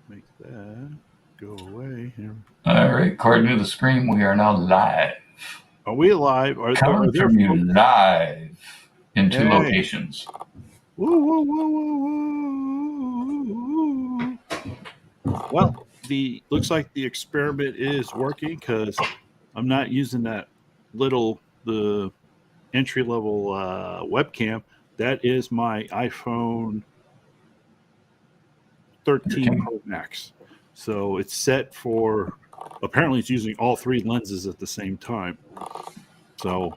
Make that go away here. All right, according to the screen, we are now live. Are we alive? Coming Are there from you folks? live in two Hey. locations. Woo, woo, woo, woo, woo. Well, the looks like the experiment is working because I'm not using the entry level webcam. That is my iPhone 13 Okay. Pro Max. So it's set for, apparently it's using all three lenses at the same time. So,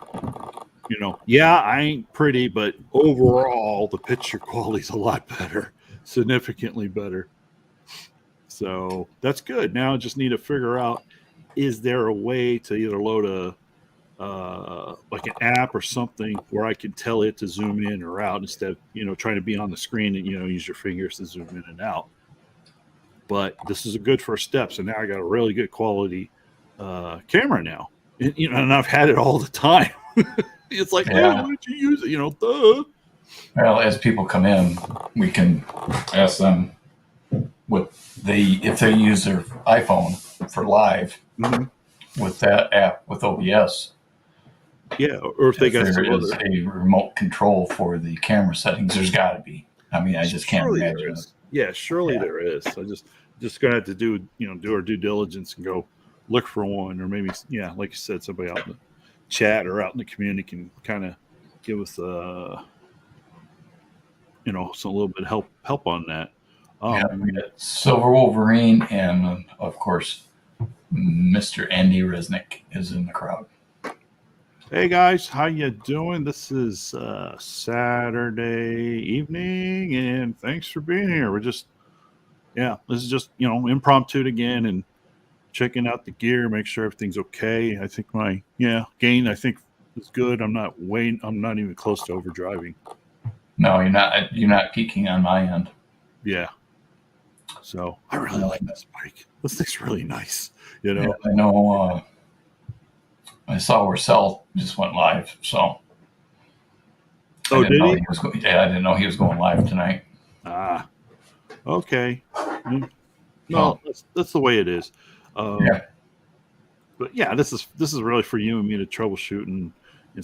yeah, I ain't pretty, but overall the picture quality is a lot better, significantly better. So that's good. Now I just need to figure out, is there a way to either load like an app or something where I can tell it to zoom in or out instead of trying to be on the screen and use your fingers to zoom in and out. But this is a good first step. So now I got a really good quality camera now, and I've had it all the time. It's like, oh, Yeah. why don't you use it? Duh. Well, as people come in, we can ask them if they use their iPhone for live with that app with OBS. Yeah, or if they got There some is other. a remote control for the camera settings, there's got to be. I mean, I just can't Surely there imagine it. is. Yeah, surely Yeah. there is. I just gonna have to do our due diligence and go look for one, or maybe like you said, somebody out in the chat or out in the community can kind of give us some little bit of help on that. Yeah, we got Silver Wolverine, and of course, Mr. Andy Resnick is in the crowd. Hey guys, how you doing? This is Saturday evening, and thanks for being here. This is just impromptu again, and checking out the gear, make sure everything's okay. I think my gain I think is good. I'm not even close to overdriving. No, you're not peaking on my end. Yeah. So I really like this bike. This thing's really nice. Yeah, I know. I saw where Cell just went live, so. Oh, did he? I didn't know he was going live tonight. Ah, okay. Well, that's the way it is. Yeah. But yeah, this is really for you and me to troubleshoot and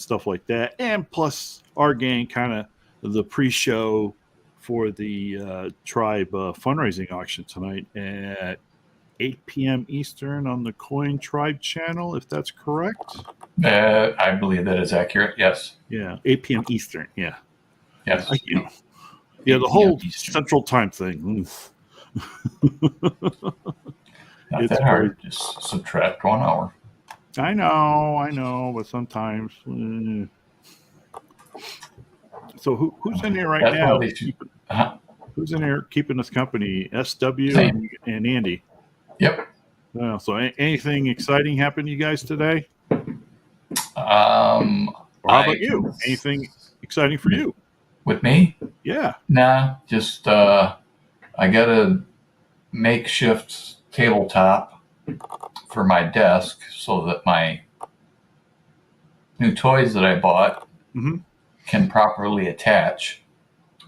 stuff like that. And plus, our gang kind of the pre-show for the tribe fundraising auction tonight at 8 p.m. Eastern on the Coin Tribe channel, if that's correct. I believe that is accurate. Yes. Yeah, 8 p.m. Eastern. Yeah. Yes. Yeah, the whole Central Time thing. Not it's that hard. Just subtract 1 hour. I know, but sometimes. So who's in there right now? Who's in there keeping us company? SW and Andy. Yep. So anything exciting happened to you guys today? Or how about you? Anything exciting for you? With me? Yeah. Nah, just I got a makeshift tabletop for my desk so that my new toys that I bought can properly attach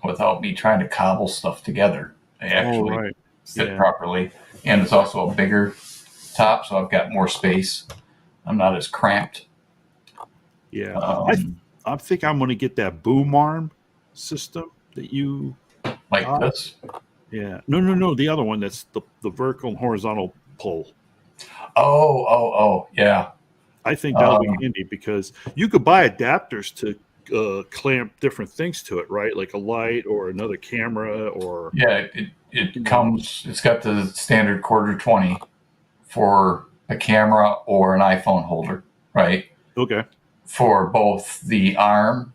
without me trying to cobble stuff together. They actually fit properly. And it's also a bigger top, so I've got more space. I'm not as cramped. Yeah. I think I'm going to get that boom arm system that you like this. Yeah. No. The other one that's the vertical and horizontal pull. Oh, yeah. I think that'll be handy because you could buy adapters to clamp different things to it, right? Like a light or another camera or. Yeah, it comes. It's got the standard 1/4-20 for a camera or an iPhone holder, right? Okay. For both the arm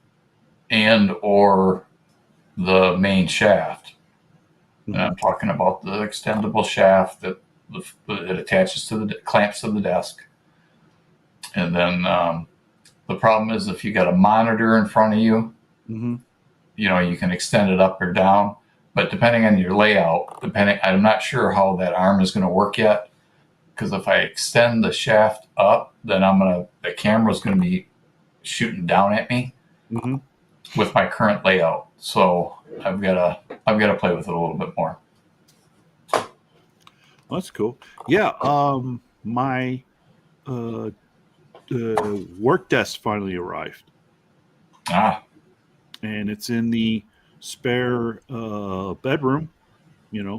and or the main shaft. And I'm talking about the extendable shaft that it attaches to the clamps to the desk. And then the problem is if you got a monitor in front of you, you can extend it up or down. But depending on your layout, I'm not sure how that arm is going to work yet. Because if I extend the shaft up, then the camera's going to be shooting down at me with my current layout. So I've got to play with it a little bit more. That's cool. Yeah. My work desk finally arrived, and it's in the spare bedroom.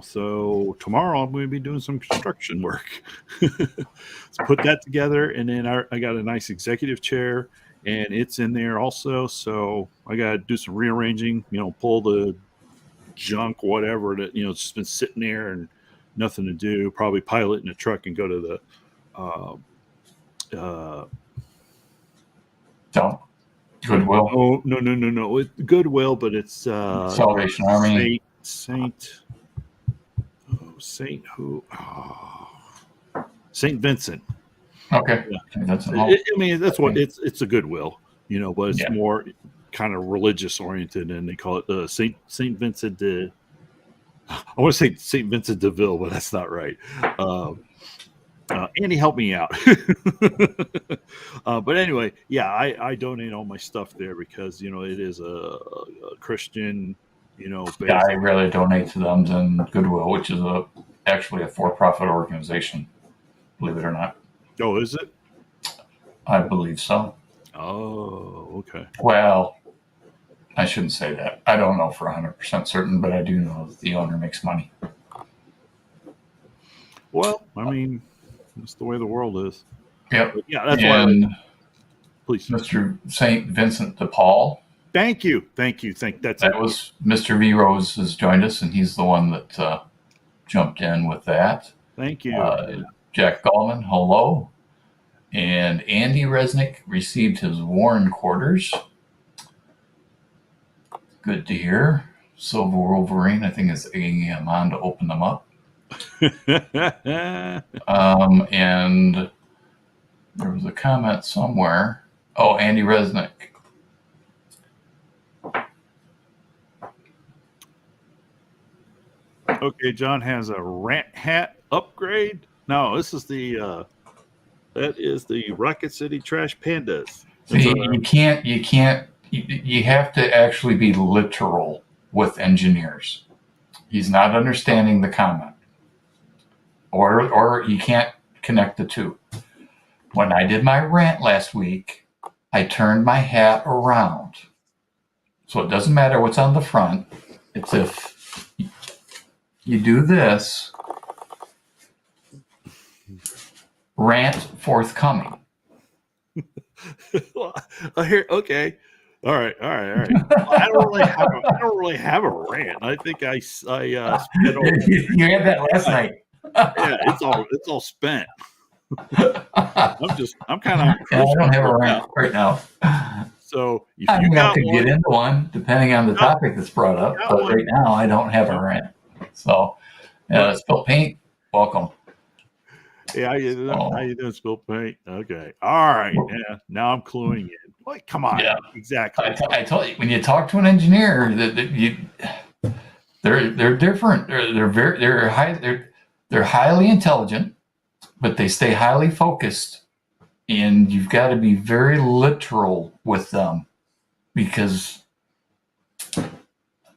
So tomorrow I'm going to be doing some construction work. Let's put that together, and then I got a nice executive chair, and it's in there also. So I got to do some rearranging. Pull the junk, whatever that it's just been sitting there and nothing to do. Probably pilot in a truck and go to the Goodwill. Oh no! It's Goodwill, but it's Salvation Army. Saint Vincent. Okay, Yeah. that's that's what it's a Goodwill, but it's more kind of religious oriented, and they call it Saint Vincent de. I want to say Saint Vincent de Ville, but that's not right. Andy, help me out. But anyway, yeah, I donate all my stuff there because it is a Christian, Yeah, I really donate to them than Goodwill, which is actually a for-profit organization. Believe it or not. Oh, is it? I believe so. Oh, okay. Well, I shouldn't say that. I don't know for 100% certain, but I do know that the owner makes money. Well, I mean, that's the way the world is. Yep. But yeah, that's why. Please, Mr. Saint Vincent de Paul. Thank you. That was Mr. V. Rose has joined us, and he's the one that jumped in with that. Thank you. Jack Gallman, hello. And Andy Resnick received his Warren quarters. Good to hear. Silver Wolverine, I think, is egging him on to open them up. And there was a comment somewhere. Oh, Andy Resnick. Okay, John has a rant hat upgrade. No, this is that is the Rocket City Trash Pandas. You have to actually be literal with engineers. He's not understanding the comment. Or you can't connect the two. When I did my rant last week, I turned my hat around. So it doesn't matter what's on the front. It's if you do this, rant forthcoming. Okay. All right. I don't really have a rant. I think I spent all. You had that last night. Yeah, it's all spent. I'm kind of. I don't have a rant right now. So if I'm you going got to get into one depending on the topic that's brought up, but right now I don't have a rant. So, Spill Paint, welcome. Yeah, how you doing, Spill Paint? Okay, all right. Yeah, now I'm cluing in. Like, come on. Yeah, exactly. I told you when you talk to an engineer, they're different. They're highly intelligent, but they stay highly focused. And you've got to be very literal with them because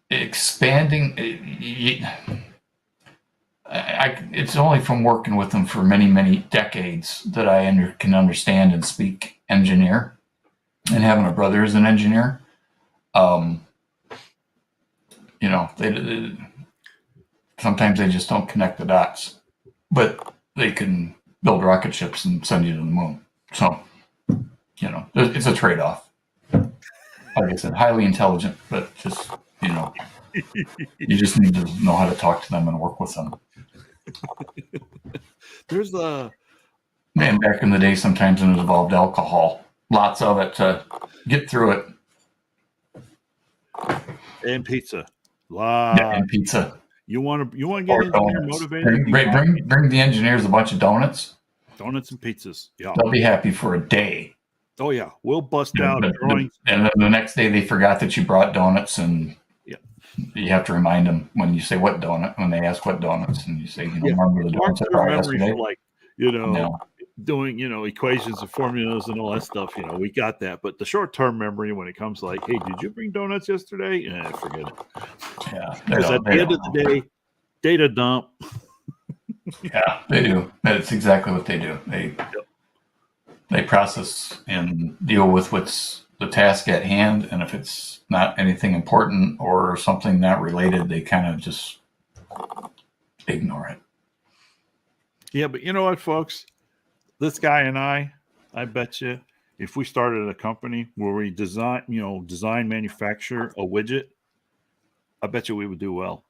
expanding, it's only from working with them for many, many decades that I can understand and speak engineer, and having a brother as an engineer. Sometimes they just don't connect the dots, but they can build rocket ships and send you to the moon. So, it's a trade-off. Like I said, highly intelligent, but just, you just need to know how to talk to them and work with them. There's Man, back in the day, sometimes it involved alcohol. Lots of it to get through it. And pizza. And pizza. You want to get engineer motivated? Bring the engineers a bunch of donuts. Donuts and pizzas. Yeah. They'll be happy for a day. Oh yeah, we'll bust out drawings. And then the next day they forgot that you brought donuts, and you have to remind them when you say what donut, when they ask what donuts, and you say, remember the donuts I brought yesterday? Doing equations and formulas and all that stuff. We got that, but the short-term memory when it comes to like, hey, did you bring donuts yesterday? Forget it. Yeah, because at the end of the day, data dump. Yeah, they do. That's exactly what they do. They process and deal with what's the task at hand, and if it's not anything important or something not related, they kind of just ignore it. Yeah, but you know what, folks? This guy and I bet you, if we started a company where we design, manufacture a widget, I bet you we would do well.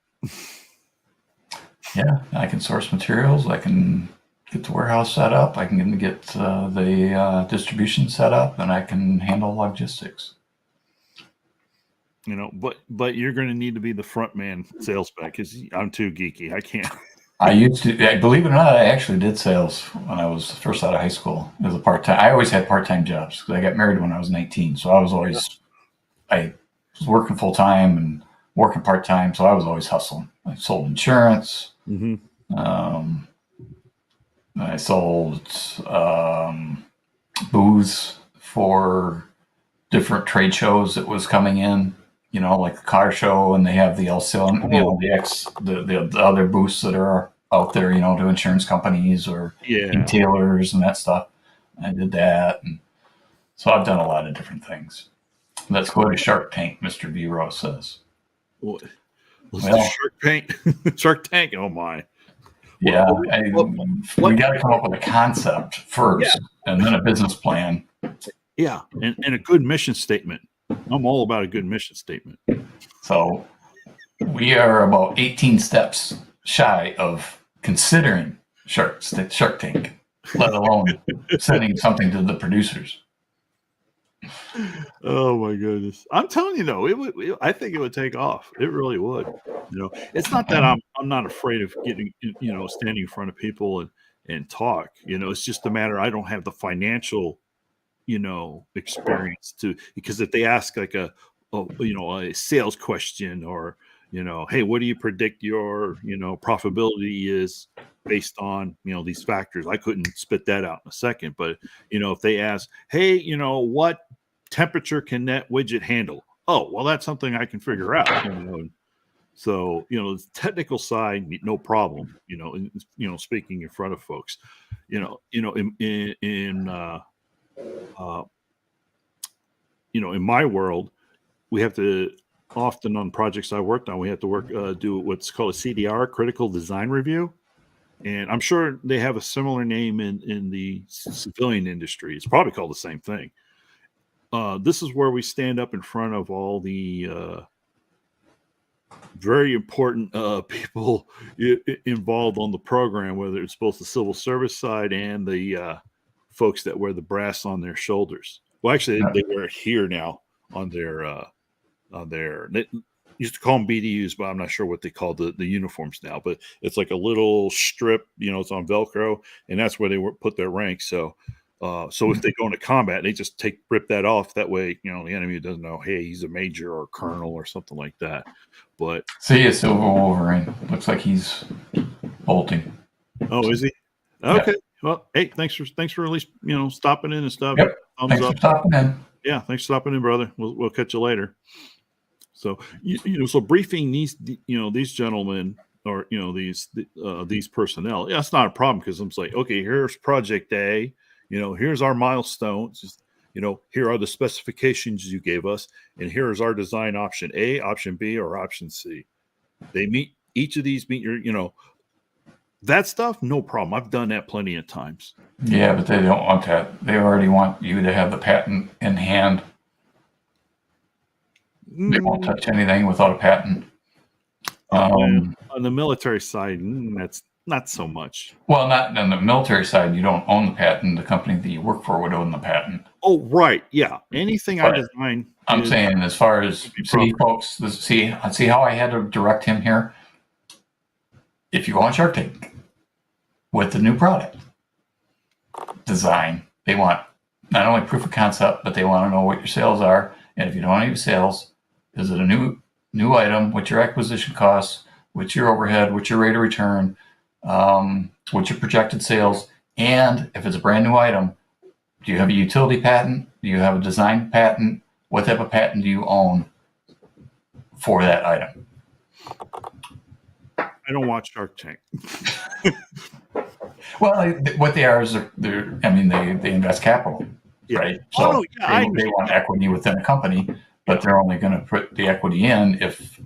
Yeah, I can source materials. I can get the warehouse set up. I can get the distribution set up, and I can handle logistics. But you're going to need to be the front man sales guy because I'm too geeky. I can't. I used to, believe it or not, I actually did sales when I was first out of high school as a part-time. I always had part-time jobs because I got married when I was 19. So I was working full-time and working part-time. So I was always hustling. I sold insurance. Mm-hmm. I sold booze for different trade shows that was coming in, like the car show, and they have the LCL, the other booths that are out there, to insurance companies or retailers and that stuff. I did that. And so I've done a lot of different things. Let's go to Shark Tank, Mr. Vero says. Well, Shark Tank. Oh my. Yeah, we got to come up with a concept first, and then a business plan. Yeah, and a good mission statement. I'm all about a good mission statement. So we are about 18 steps shy of considering Shark Tank, let alone sending something to the producers. Oh my goodness! I'm telling you, though, I think it would take off. It really would. It's not that I'm not afraid of getting, standing in front of people and talk. It's just a matter I don't have the financial, experience because if they ask like a sales question or hey, what do you predict your profitability is based on these factors, I couldn't spit that out in a second. But if they ask, hey, what temperature can that widget handle? Oh, well, that's something I can figure out. So the technical side, no problem. Speaking in front of folks, in my world, we have to often on projects I worked on, we have to do what's called a CDR, critical design review. And I'm sure they have a similar name in the civilian industry. It's probably called the same thing. This is where we stand up in front of all the very important people involved on the program, whether it's both the civil service side and the folks that wear the brass on their shoulders. Well, actually, they wear it here now on their they used to call them BDUs, but I'm not sure what they call the uniforms now. But it's like a little strip, it's on Velcro, and that's where they put their ranks. So if they go into combat, they just rip that off. That way, the enemy doesn't know, hey, he's a major or colonel or something like that. But see a Silver Wolverine. Looks like he's bolting. Oh, is he? Okay. Yeah. Well, hey, thanks for at least stopping in and stuff. Yep. Thanks for stopping in. Yeah, thanks for stopping in, brother. We'll catch you later. So so briefing these gentlemen or these personnel, yeah, it's not a problem because I'm like, okay, here's project A, here's our milestones, here are the specifications you gave us, and here's our design option A, option B, or option C. Each of these meet your that stuff, no problem. I've done that plenty of times. Yeah, but they don't want that. They already want you to have the patent in hand. They won't touch anything without a patent. On the military side, that's not so much. Well, not on the military side. You don't own the patent. The company that you work for would own the patent. Oh, right. Yeah. Anything I design. I'm saying as far as, see, folks, see how I had to direct him here? If you go on Shark Tank with the new product design, they want not only proof of concept, but they want to know what your sales are. And if you don't have sales, is it a new item? What's your acquisition costs? What's your overhead? What's your rate of return? What's your projected sales? And if it's a brand new item, do you have a utility patent? Do you have a design patent? What type of patent do you own for that item? I don't watch Shark Tank. Well, what they are is they invest capital, Yeah. right? Oh So no, yeah, I they understand. want equity within a company, but they're only going to put the equity in if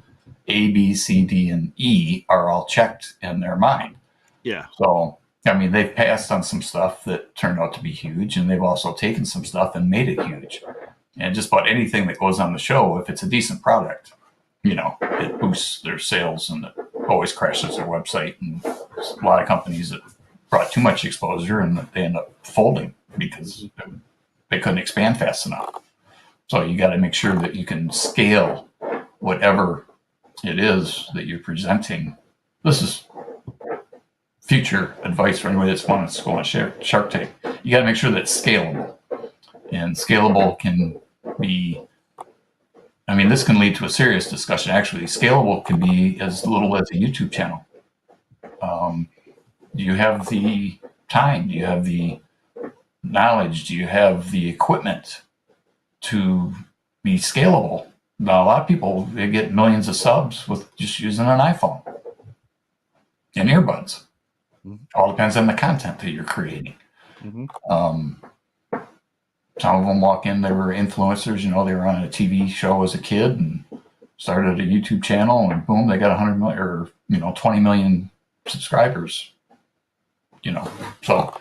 A, B, C, D, and E are all checked in their mind. Yeah. So, they've passed on some stuff that turned out to be huge, and they've also taken some stuff and made it huge. And just about anything that goes on the show, if it's a decent product, it boosts their sales, and it always crashes their website. And there's a lot of companies that brought too much exposure and they end up folding because they couldn't expand fast enough. So you got to make sure that you can scale whatever it is that you're presenting. This is future advice for anybody that's wants to go on Shark Tank. You got to make sure that it's scalable. And scalable can be, this can lead to a serious discussion. Actually, scalable can be as little as a YouTube channel. Do you have the time? Do you have the knowledge? Do you have the equipment to be scalable? Now, a lot of people, they get millions of subs with just using an iPhone and earbuds. All depends on the content that you're creating. Some of them walk in, they were influencers, they were on a TV show as a kid and started a YouTube channel, and boom, they got 100 million or 20 million subscribers. So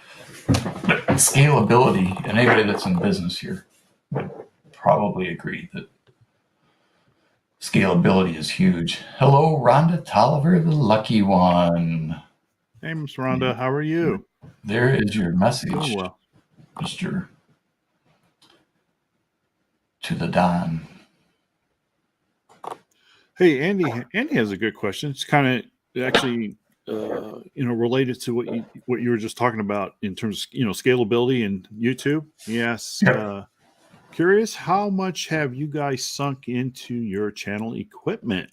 but scalability, and anybody that's in business here would probably agree that scalability is huge. Hello, Rhonda Tolliver, the lucky one. Hey, Miss Rhonda, how are you? There is your message, well. Mr. To the Don. Hey, Andy has a good question. It's kind of actually related to what you were just talking about in terms of scalability and YouTube. Yes. Curious, how much have you guys sunk into your channel equipment?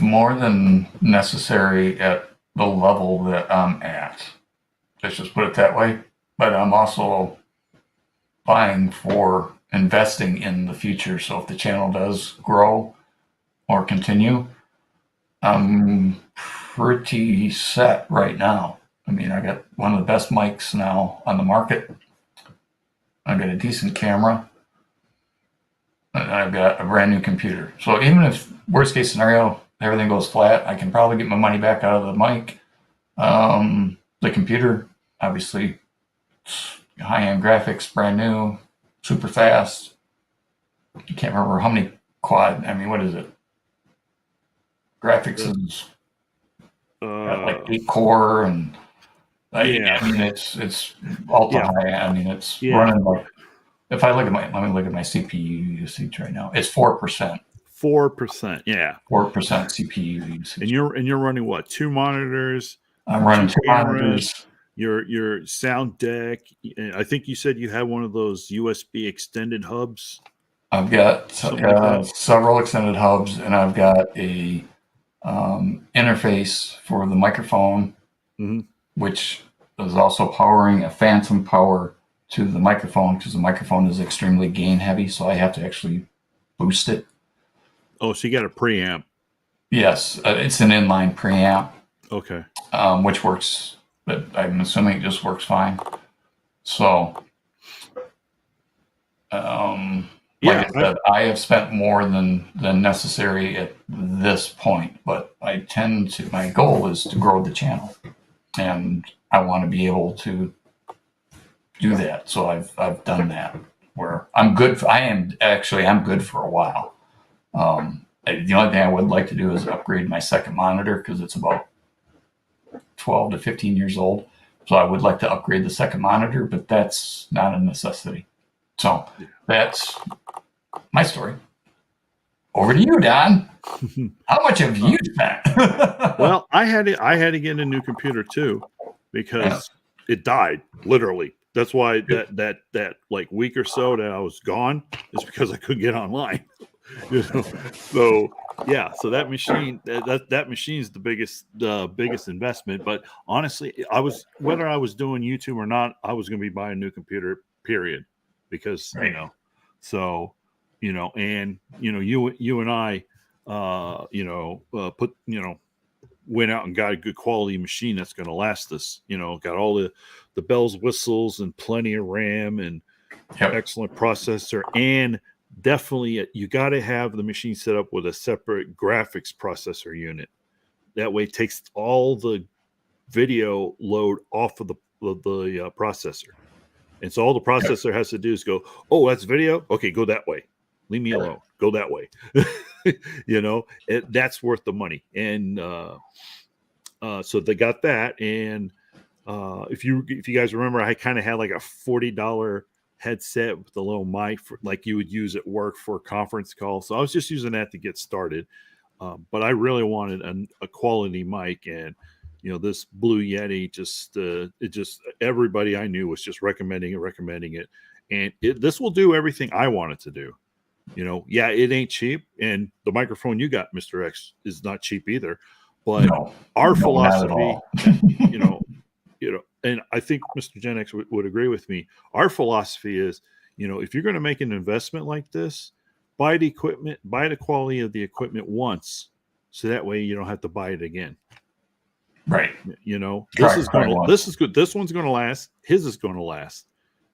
More than necessary at the level that I'm at. Let's just put it that way. But I'm also buying for investing in the future. So if the channel does grow or continue, I'm pretty set right now. I got one of the best mics now on the market. I've got a decent camera. And I've got a brand new computer. So even if worst case scenario, everything goes flat, I can probably get my money back out of the mic. The computer, obviously, high-end graphics, brand new, super fast. You can't remember how many quad. What is it? Graphics is like 8 core, and it's ultra high. It's running like. If I look at let me look at my CPU usage right now. It's 4%. 4%, yeah. 4% CPU usage. And you're running what? 2 monitors. I'm running 2 monitors. Your sound deck. I think you said you had one of those USB extended hubs. I've got several extended hubs, and I've got a interface for the microphone, which is also powering a phantom power to the microphone, because the microphone is extremely gain heavy, so I have to actually boost it. Oh, so you got a preamp? Yes, it's an inline preamp. Okay. Which works, but I'm assuming it just works fine. So, I said, I have spent more than necessary at this point, but my goal is to grow the channel, and I want to be able to do that. So I've done that where I'm good. I'm good for a while. The only thing I would like to do is upgrade my second monitor, because it's about 12 to 15 years old. So I would like to upgrade the second monitor, but that's not a necessity. So that's my story. Over to you, Don. How much have you spent? Well, I had to get a new computer too, because it died, literally. That's why that like week or so that I was gone is because I couldn't get online. So yeah, so that machine that machine's the biggest investment. But honestly, whether I was doing YouTube or not, I was going to be buying a new computer. Period, because right. and you and I, put went out and got a good quality machine that's going to last us. Got all the bells, whistles, and plenty of RAM and excellent processor, and definitely you got to have the machine set up with a separate graphics processor unit. That way, it takes all the video load off of the processor, and so all the processor has to do is go, oh, that's video, okay, go that way, leave me alone, go that way. That's worth the money. And so they got that. And if you guys remember, I kind of had like a $40 headset with a little mic like you would use at work for a conference call. So I was just using that to get started. But I really wanted a quality mic, and this Blue Yeti just everybody I knew was just recommending it, and this will do everything I want it to do. It ain't cheap, and the microphone you got, Mr. X, is not cheap either. But our philosophy, and I think Mr. Gen X would agree with me. Our philosophy is, if you're going to make an investment like this, buy the equipment, buy the quality of the equipment once, so that way you don't have to buy it again. Right. This is good. This one's going to last. His is going to last.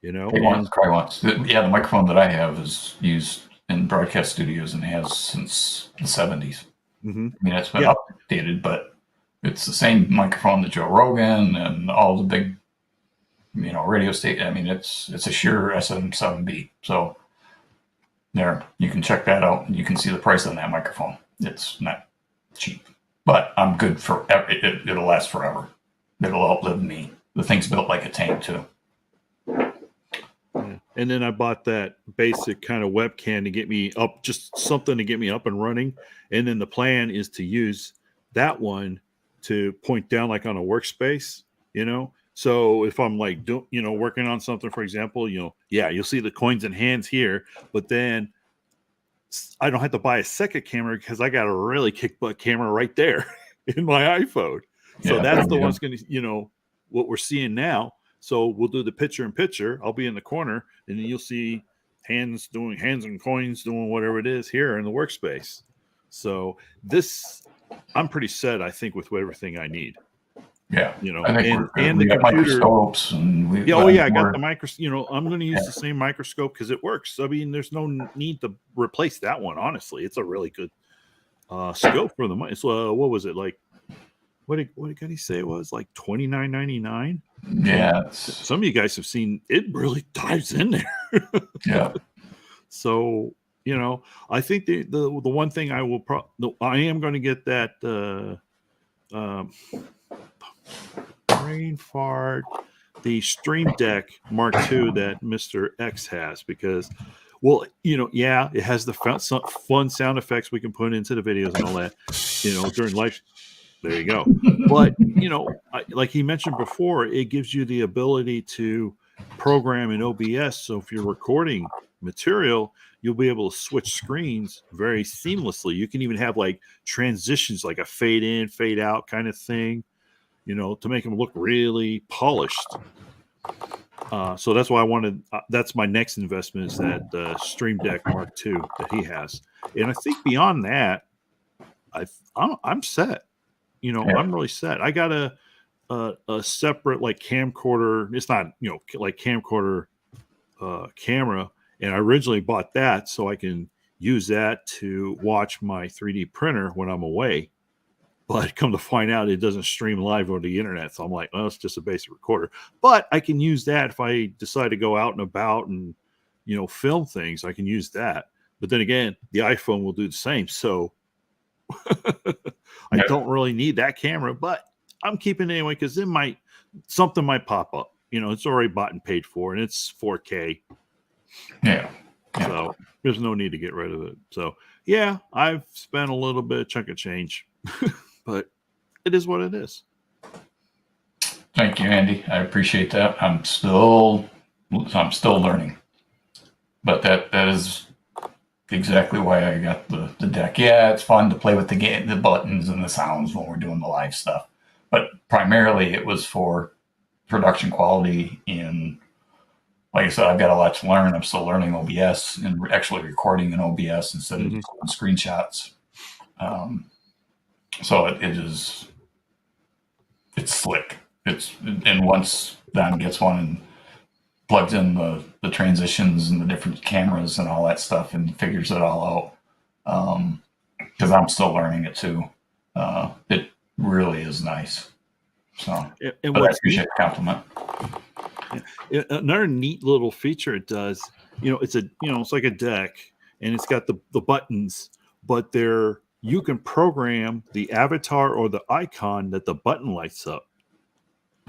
Try once. Yeah, the microphone that I have is used in broadcast studios and has since the 70s. Mm-hmm. I mean, it's been updated, but it's the same microphone that Joe Rogan and all the big, radio station. I mean, it's a Shure SM7B. So there, you can check that out, and you can see the price on that microphone. It's not cheap, but I'm good for it'll last forever. It'll outlive me. The thing's built like a tank too. And then I bought that basic kind of webcam to get me up, just something to get me up and running. And then the plan is to use that one to point down like on a workspace, So if I'm like, working on something, for example, you'll see the coins and hands here, but then I don't have to buy a second camera because I got a really kick butt camera right there in my iPhone. So that's the one's going to, what we're seeing now. So we'll do the picture in picture. I'll be in the corner, and then you'll see hands and coins doing whatever it is here in the workspace. So I'm pretty set, I think, with everything I need. Yeah, and the computer. Microscopes and I got the microscope. I'm going to use the same microscope because it works. I mean, there's no need to replace that one. Honestly, it's a really good scope for the money. So what was it like? What did he say it was like $29.99? Yeah, some of you guys have seen it. Really dives in there. Yeah. So I think the one thing I am going to get that brain fart, the Stream Deck Mark II that Mr. X has, because it has the fun sound effects we can put into the videos and all that, during live. There you go. But, like he mentioned before, it gives you the ability to program in OBS. So if you're recording material, you'll be able to switch screens very seamlessly. You can even have like transitions, like a fade in, fade out kind of thing, to make them look really polished. So that's why I wanted, that's my next investment, is that Stream Deck Mark II that he has. And I think beyond that, I'm set. I'm really set. I got a separate like camcorder. It's not, like camcorder camera. And I originally bought that so I can use that to watch my 3D printer when I'm away. But come to find out, it doesn't stream live over the internet. So I'm like, well, it's just a basic recorder. But I can use that if I decide to go out and about and, film things. I can use that. But then again, the iPhone will do the same. So I don't really need that camera, but I'm keeping it anyway because something might pop up. It's already bought and paid for, and it's 4K. Yeah. So there's no need to get rid of it. So yeah, I've spent a little bit of chunk of change, but it is what it is. Thank you, Andy. I appreciate that. I'm still learning, but that is exactly why I got the deck. Yeah, it's fun to play with the buttons and the sounds when we're doing the live stuff, but primarily it was for production quality. In, like I said, I've got a lot to learn. I'm still learning OBS and actually recording in OBS instead of screenshots. So it is it's slick. And once Don gets one and plugs in the transitions and the different cameras and all that stuff and figures it all out, because I'm still learning it too. It really is nice. So, And but I what's appreciate the compliment. another neat little feature it does, it's it's like a deck, and it's got the buttons, but you can program the avatar or the icon that the button lights up.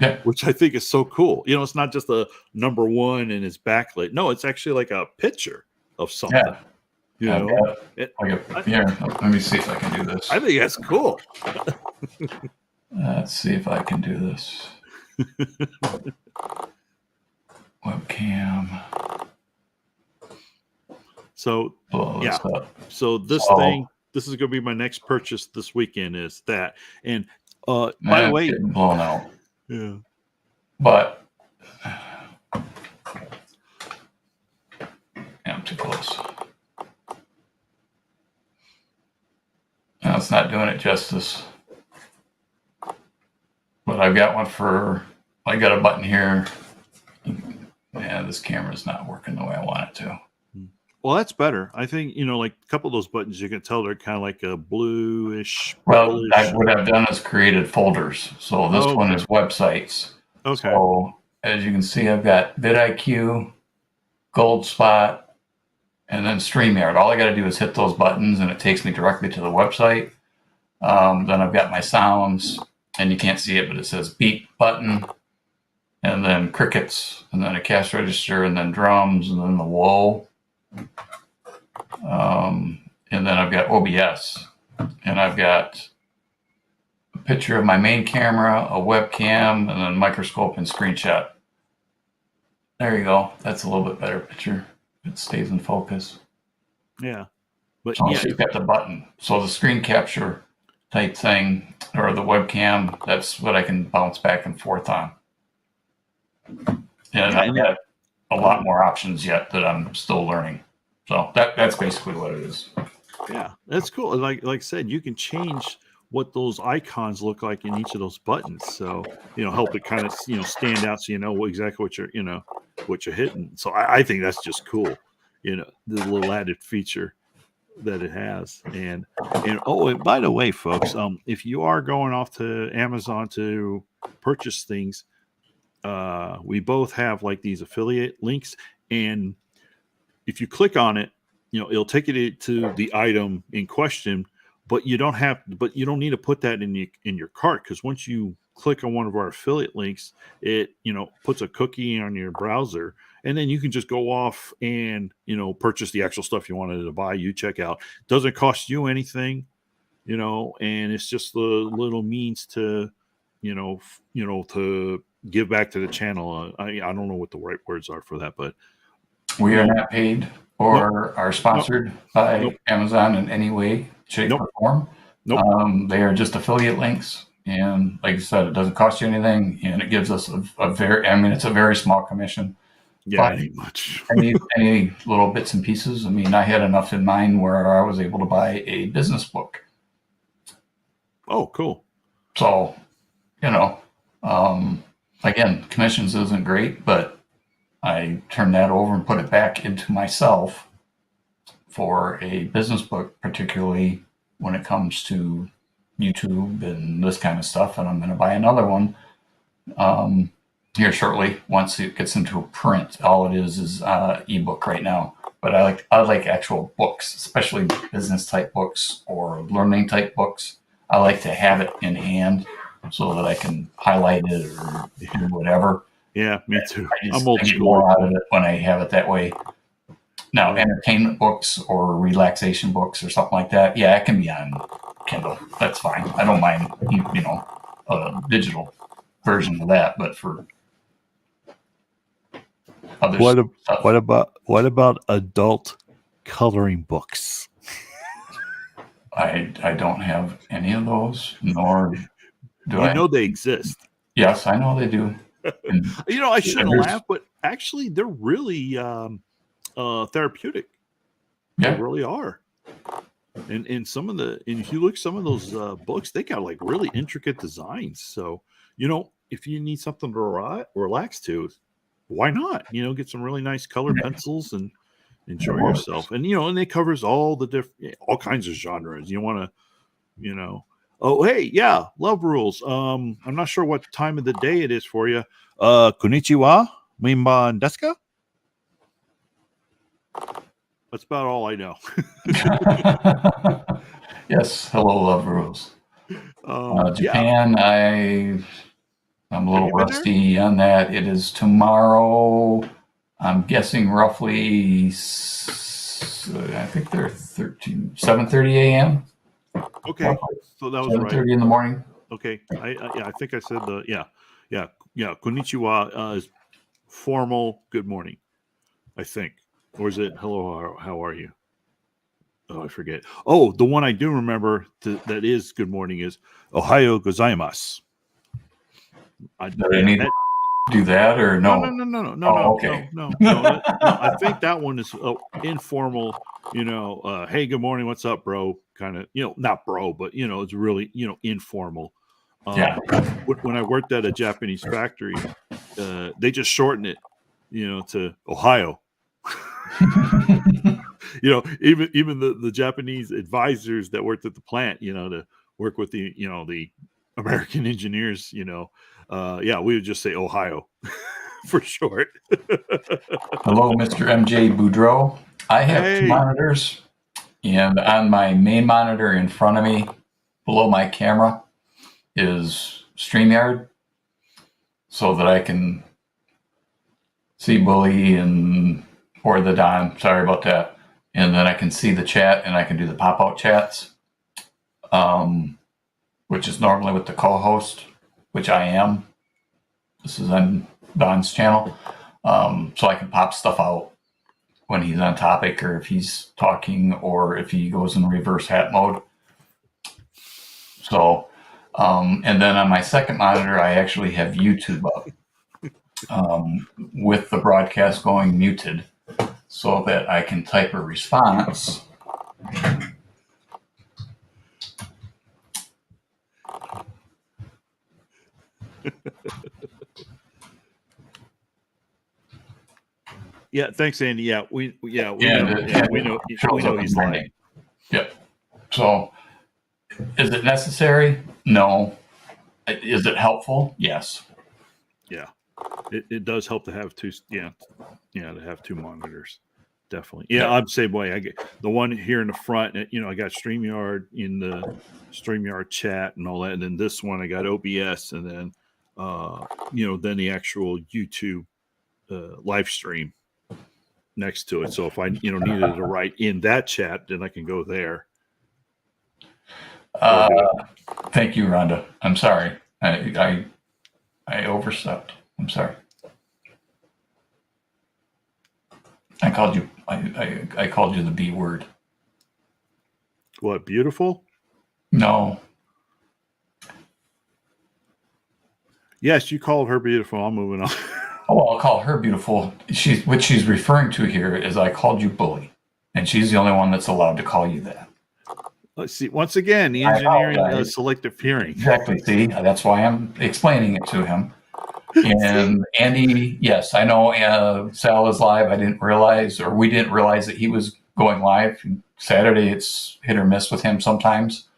Yeah. Which I think is so cool. It's not just a number one and it's backlit. No, it's actually like a picture of something. Yeah. Here, let me see if I can do this. I think that's cool. Let's see if I can do this. Webcam. So blow this up. So this is going to be my next purchase this weekend. Is that? And by the way, getting blown out. Yeah. But I'm too close. No, it's not doing it justice. But I've got one I got a button here. Yeah, this camera's not working the way I want it to. Well, that's better. I think, like a couple of those buttons, you can tell they're kind of like a bluish. Well, what I've done is created folders. So this one is websites. Okay. So as you can see, I've got vidIQ, Goldspot, and then StreamYard. All I got to do is hit those buttons and it takes me directly to the website. Then I've got my sounds, and you can't see it, but it says beat button, and then crickets, and then a cash register, and then drums, and then the whoa. And then I've got OBS, and I've got a picture of my main camera, a webcam, and then microscope and screenshot. There you go. That's a little bit better picture. It stays in focus. Yeah. But so you've got the button. So the screen capture type thing, or the webcam, that's what I can bounce back and forth on. And I've got a lot more options yet that I'm still learning. So that's basically what it is. Yeah, that's cool. Like I said, you can change what those icons look like in each of those buttons. So, help it kind of, stand out so you know exactly what you're hitting. So I think that's just cool, the little added feature that it has. And by the way, folks, if you are going off to Amazon to purchase things, we both have like these affiliate links, and if you click on it, it'll take you to the item in question, but you don't need to put that in your cart, because once you click on one of our affiliate links, it puts a cookie on your browser, and then you can just go off and purchase the actual stuff you wanted to buy. You check out. Doesn't cost you anything, and it's just the little means to to give back to the channel. I don't know what the right words are for that, but we are not paid or are sponsored by Amazon in any way, shape, or form. They are just affiliate links. And like I said, it doesn't cost you anything, and it gives us it's a very small commission. Yeah, it ain't much. any little bits and pieces. I mean, I had enough in mind where I was able to buy a business book. Oh, cool. So, again, commissions isn't great, but I turned that over and put it back into myself for a business book, particularly when it comes to YouTube and this kind of stuff. And I'm going to buy another one here shortly once it gets into a print. All it is ebook right now. But I like actual books, especially business type books or learning type books. I like to have it in hand so that I can highlight it or do whatever. Yeah, me too. I'm old school. More out of it when I have it that way. Now, entertainment books or relaxation books or something like that, yeah, it can be on Kindle. That's fine. I don't mind, a digital version of that. But for other stuff, what about adult coloring books? I don't have any of those, nor do I. You know they exist. Yes, I know they do. And, I shouldn't laugh, but actually, they're really therapeutic. Yeah. They really are. And some of the, and if you look some of those books, they got like really intricate designs. So, if you need something to relax to, why not? Get some really nice colored pencils and enjoy yourself. And and it covers all the different, all kinds of genres. You want to, oh hey, yeah, Love Rules. I'm not sure what time of the day it is for you. Konnichiwa, Minban desu ka? That's about all I know. Yes, hello, Love Rules. Yeah. Japan, I'm a little rusty on that. It is tomorrow. I'm guessing roughly, I think they're 7:30 a.m. Okay, so that was right. 7:30 in the morning. Okay, I think I said yeah. Konnichiwa is formal good morning, I think, or is it hello? How are you? Oh, I forget. Oh, the one I do remember that is good morning is Ohayo gozaimasu. Do they need to do that or no? No. Okay. No. I think that one is informal. Hey, good morning. What's up, bro? Kind of, not bro, but it's really, informal. Yeah. When I worked at a Japanese factory, they just shorten it, to Ohio. Even the Japanese advisors that worked at the plant, to work with the American engineers, we would just say Ohio for short. Hello, Mr. MJ Boudreau. I have two monitors, and on my main monitor in front of me, below my camera, is StreamYard, so that I can see Bully or the Don. Sorry about that. And then I can see the chat, and I can do the pop-out chats, which is normally with the co-host, which I am. This is on Don's channel. So I can pop stuff out when he's on topic, or if he's talking, or if he goes in reverse hat mode. So, and then on my second monitor, I actually have YouTube up with the broadcast going muted, so that I can type a response. Yeah, thanks, Andy. Yeah, we know he's lying. Yep. So, is it necessary? No. Is it helpful? Yes. Yeah, it does help to have two. Yeah, to have two monitors. Definitely. Yeah, I'd say, boy, I get the one here in the front. I got StreamYard in the StreamYard chat and all that, and then this one I got OBS, and then then the actual YouTube live stream next to it. So if I needed to write in that chat, then I can go there. Thank you, Rhonda. I'm sorry. I overstepped. I'm sorry. I called you. I called you the B word. What, beautiful? No. Yes, you called her beautiful. I'm moving on. Oh, I'll call her beautiful. What she's referring to here is I called you bully, and she's the only one that's allowed to call you that. Let's see. Once again, the engineering selective hearing. Exactly. See, that's why I'm explaining it to him. And Andy, yes, I know Sal is live. I didn't realize, or we didn't realize that he was going live. Saturday, it's hit or miss with him sometimes.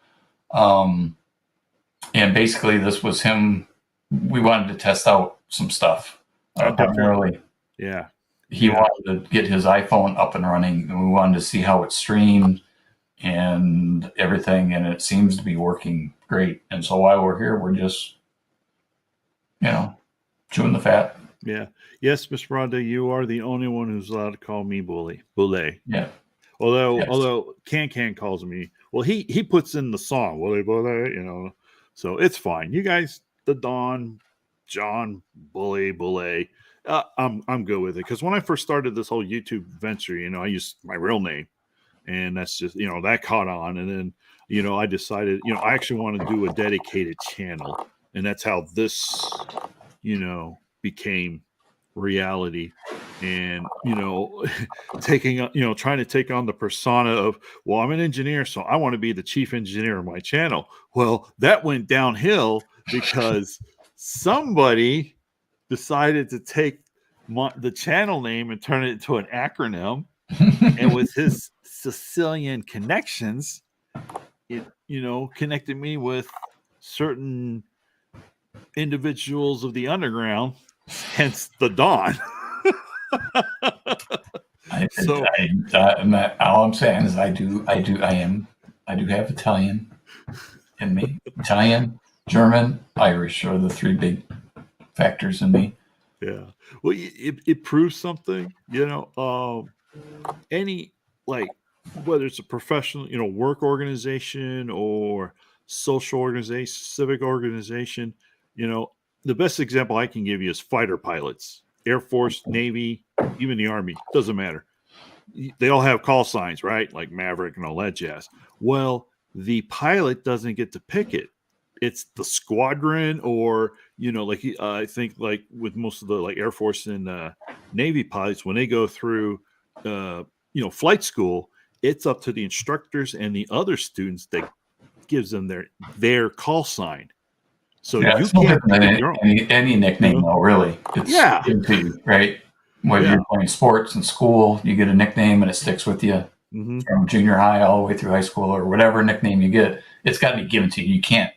And basically, this was him. We wanted to test out some stuff. Primarily, yeah. He wanted to get his iPhone up and running, and we wanted to see how it streamed and everything. And it seems to be working great. And so while we're here, we're just, chewing the fat. Yeah. Yes, Miss Rhonda, you are the only one who's allowed to call me bully. Yeah. Although Can calls me. Well, he puts in the song, bully, so it's fine. You guys, the Don, John, bully. I'm good with it, because when I first started this whole YouTube venture, I used my real name, and that's just that caught on, and then I decided I actually want to do a dedicated channel, and that's how this became reality. and trying to take on the persona of, well, I'm an engineer, so I want to be the chief engineer of my channel. Well, that went downhill because somebody decided to take the channel name and turn it into an acronym, and with his Sicilian connections, it connected me with certain individuals of the underground, hence the Dawn. All I'm saying is I do have Italian in me. Italian, German, Irish are the three big factors in me. Yeah. Well, it proves something, any, like, whether it's a professional, work organization or social organization, civic organization, the best example I can give you is fighter pilots, Air Force, Navy, even the Army, doesn't matter. They all have call signs, right? Like Maverick and all that jazz. Well, the pilot doesn't get to pick it. It's the squadron, or I think, like, with most of the, like, Air Force and Navy pilots, when they go through flight school, it's up to the instructors and the other students that gives them their call sign. So you can't pick any nickname, though, really. It's into you, right? Whether you're playing sports in school, you get a nickname and it sticks with you from junior high all the way through high school, or whatever nickname you get. It's got to be given to you. You can't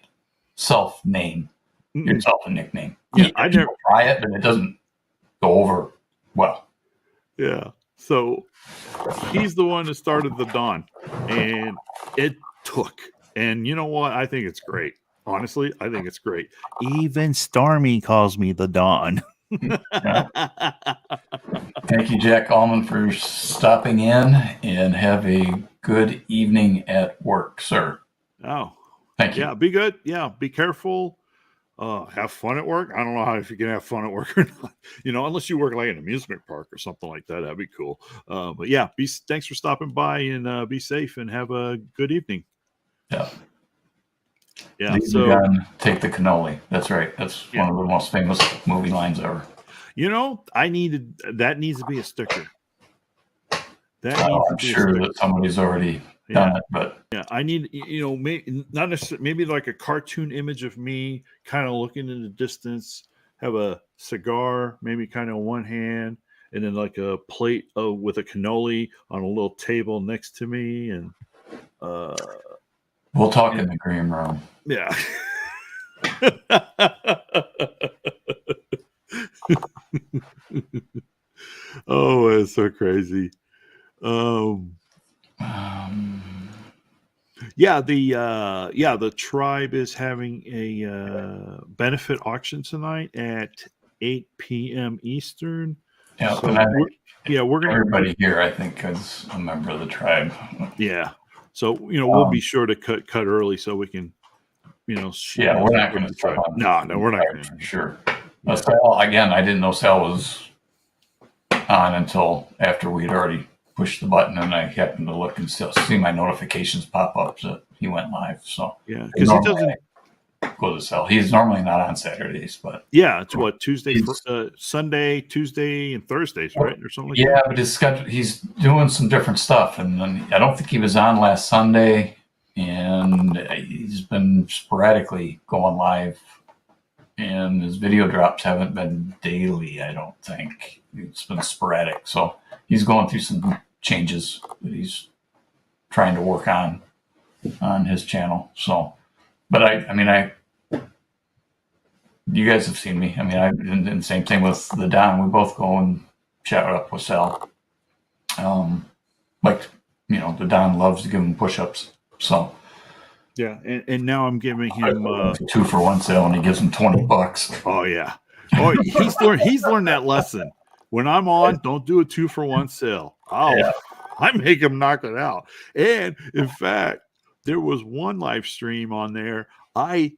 self-name yourself a nickname. I never try it, but it doesn't go over well. Yeah. So he's the one that started the Dawn, and it took. And you know what? I think it's great. Honestly, I think it's great. Even Stormy calls me the Dawn. Thank you, Jack Allman, for stopping in, and have a good evening at work, sir. Oh, thank you. Yeah, be good. Yeah, be careful. Have fun at work. I don't know if you can have fun at work or not. Unless you work like an amusement park or something like that, that'd be cool. But yeah, thanks for stopping by, and be safe and have a good evening. Yeah. Yeah. Leave the gun, take the cannoli. That's right. That's one of the most famous movie lines ever. That needs to be a sticker. I'm sure that somebody's already done it, but I need, not necessarily, maybe like a cartoon image of me kind of looking in the distance, have a cigar, maybe kind of one hand, and then like a plate with a cannoli on a little table next to me, and we'll talk in the green room. Yeah. Oh, it's so crazy. The tribe is having a benefit auction tonight at 8 p.m. Eastern. Yeah, so we're gonna, everybody here, I think, is a member of the tribe. Yeah, so we'll be sure to cut early so we can, we're not going to try. No, we're not going to. For sure. Sal, again, I didn't know Sal was on until after we'd already pushed the button, and I happened to look and still see my notifications pop up that he went live. So yeah, because he doesn't go to Sal. He's normally not on Saturdays, but it's what, Tuesday, Sunday, Tuesday, and Thursdays, right, or something like that. But his schedule, he's doing some different stuff, and then I don't think he was on last Sunday, and he's been sporadically going live, and his video drops haven't been daily. I don't think it's been sporadic, so he's going through some changes that he's trying to work on his channel. So, but you guys have seen me. And the same thing with the Don. We both go and chat up with Sal. The Don loves to give him push-ups. So yeah, and now I'm giving him 2-for-1 sale, and he gives him $20. Oh yeah. Oh, he's learned that lesson. When I'm on, don't do a 2-for-1 sale. I make him knock it out. And in fact, there was one live stream on there. I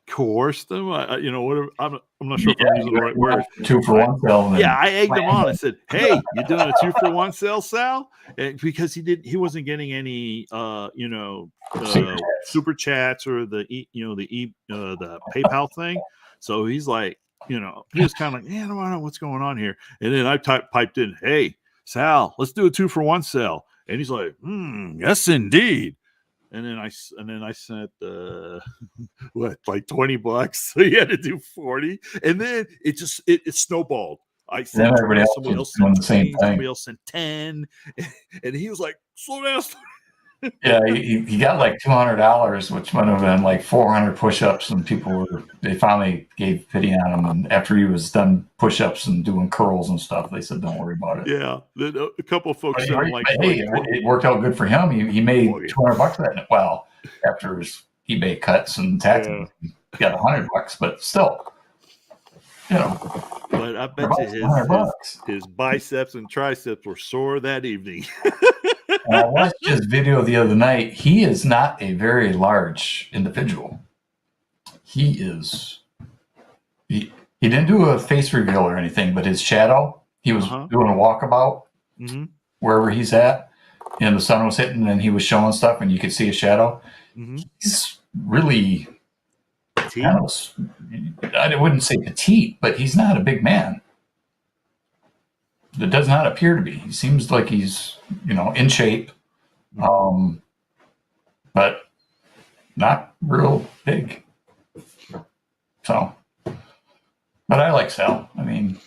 coerced them. Whatever. I'm not sure if I'm using the right word. 2-for-1 sale. Yeah, I egged him on. I said, "Hey, you doing a 2-for-1 sale, Sal?" And because he wasn't getting any, super chats or the PayPal thing. So he's like, he was kind of like, I don't know what's going on here. And then I piped in, hey, Sal, let's do a 2-for-1 sale. And he's like, yes, indeed. And then I sent like $20, so he had to do 40, and then it snowballed. I sent everybody else somebody was else doing sent the same 20, thing. somebody else sent 10, and he was like, slow down. Yeah, he got like $200, which might have been like 400 push-ups, and they finally gave pity on him. And after he was done push-ups and doing curls and stuff, they said, "Don't worry about it." Yeah, then a couple of folks said, like, it worked out good for him. He made $200 that. Well, after his eBay cuts and taxes, he got $100, but still, But I bet you his biceps and triceps were sore that evening. And I watched his video the other night. He is not a very large individual. He didn't do a face reveal or anything, but his shadow, he was doing a walkabout wherever he's at, and the sun was hitting and he was showing stuff and you could see a shadow. He's really I wouldn't say petite, but he's not a big man. It does not appear to be. He seems like he's, in shape, but not real big. So, but I like Sal. I mean,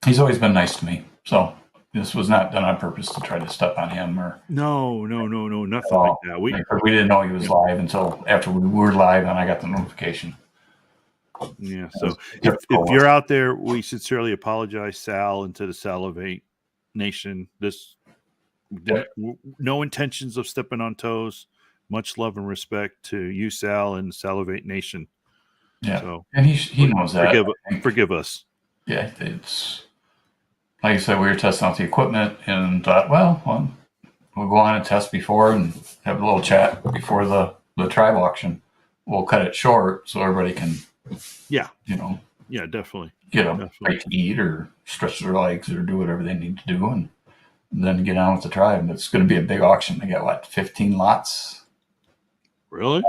he's always been nice to me. So this was not done on purpose to try to step on him or. No, nothing like that. We didn't know he was live until after we were live and I got the notification. Yeah. So if you're out there, we sincerely apologize, Sal, and to the Salivate Nation. No intentions of stepping on toes. Much love and respect to you, Sal, and the Salivate Nation. Yeah. So, and he knows that. Forgive us. Yeah. It's like I said, we were testing out the equipment and thought, well, we'll go on and test before and have a little chat before the tribe auction. We'll cut it short so everybody can. Yeah. Yeah, definitely. Get a bite to eat or stretch their legs or do whatever they need to do and then get on with the tribe. But it's going to be a big auction. They got 15 lots? Really?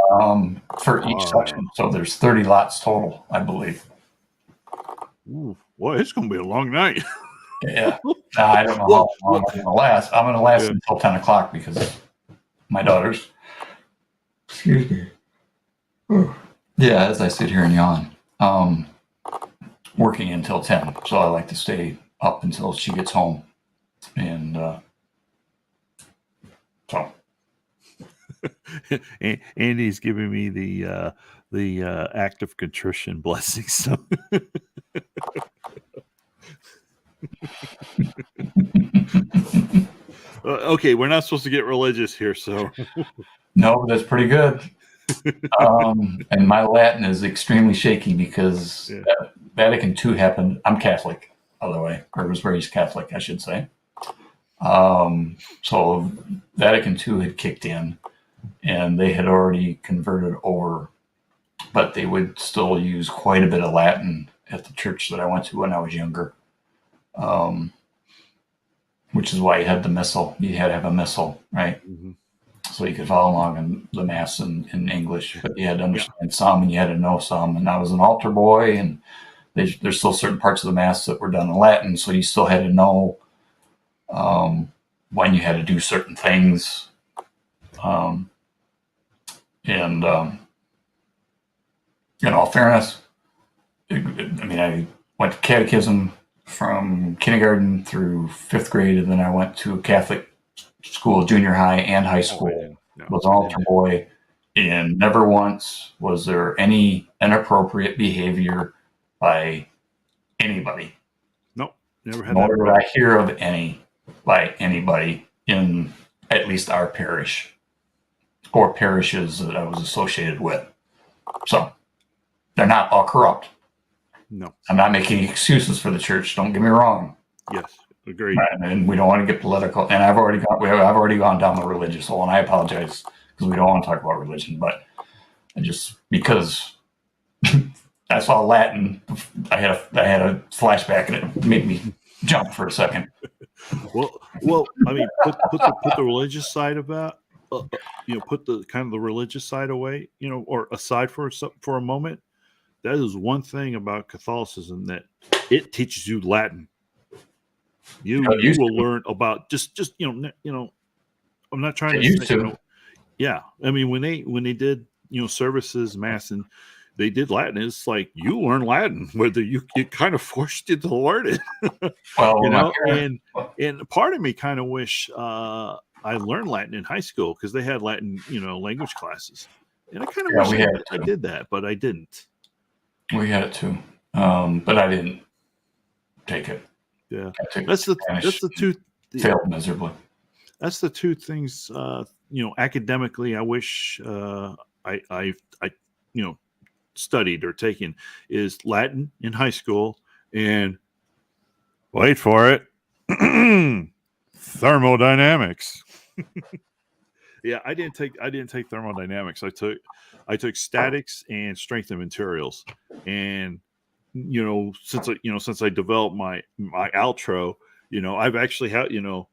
For each section. So there's 30 lots total, I believe. Ooh, boy, it's going to be a long night. Yeah. I don't know how long I'm going to last. I'm going to last until 10 o'clock because my daughters. Excuse me. Yeah, as I sit here and yawn, working until 10. So I like to stay up until she gets home. And so. Andy's giving me the act of contrition blessing. So. Okay, we're not supposed to get religious here, so. No, but that's pretty good. And my Latin is extremely shaky because Vatican II happened. I'm Catholic, by the way, or was raised Catholic, I should say. So Vatican II had kicked in, and they had already converted over, but they would still use quite a bit of Latin at the church that I went to when I was younger. Which is why you had the missal. You had to have a missal, right? Mm-hmm. So you could follow along in the mass in English, but you had to understand some and you had to know some. And I was an altar boy, and there's still certain parts of the mass that were done in Latin, so you still had to know when you had to do certain things. In all fairness, I went to catechism from kindergarten through 5th grade, and then I went to a Catholic school, junior high and high school. Was an altar boy, and never once was there any inappropriate behavior by anybody. Nope, never had. Nor did I hear of any by anybody in at least our parish or parishes that I was associated with. So they're not all corrupt. No, I'm not making excuses for the church. Don't get me wrong. Yes, agreed. And we don't want to get political. And I've already gone down the religious hole, and I apologize because we don't want to talk about religion. But because I saw Latin, I had a flashback, and it made me jump for a second. Well, I mean, put the religious side of that. Put the kind of the religious side away, or aside for a moment. that is one thing about Catholicism, that it teaches you Latin. You will learn about just I'm not trying to say, yeah. I mean, when they did services, mass, and they did Latin, it's like you learn Latin, whether it kind of forced you to learn it. Well, and part of me kind of wish I learned Latin in high school, because they had Latin language classes, and I kind of wish I did that, but I didn't. We had it too, but I didn't take it. Yeah, that's the two. Failed miserably. That's the two things. Academically, I wish I studied or taken, is Latin in high school, and wait for it, thermodynamics. Yeah, I didn't take thermodynamics. I took statics and strength of materials, and since I developed my Altro, I've actually had the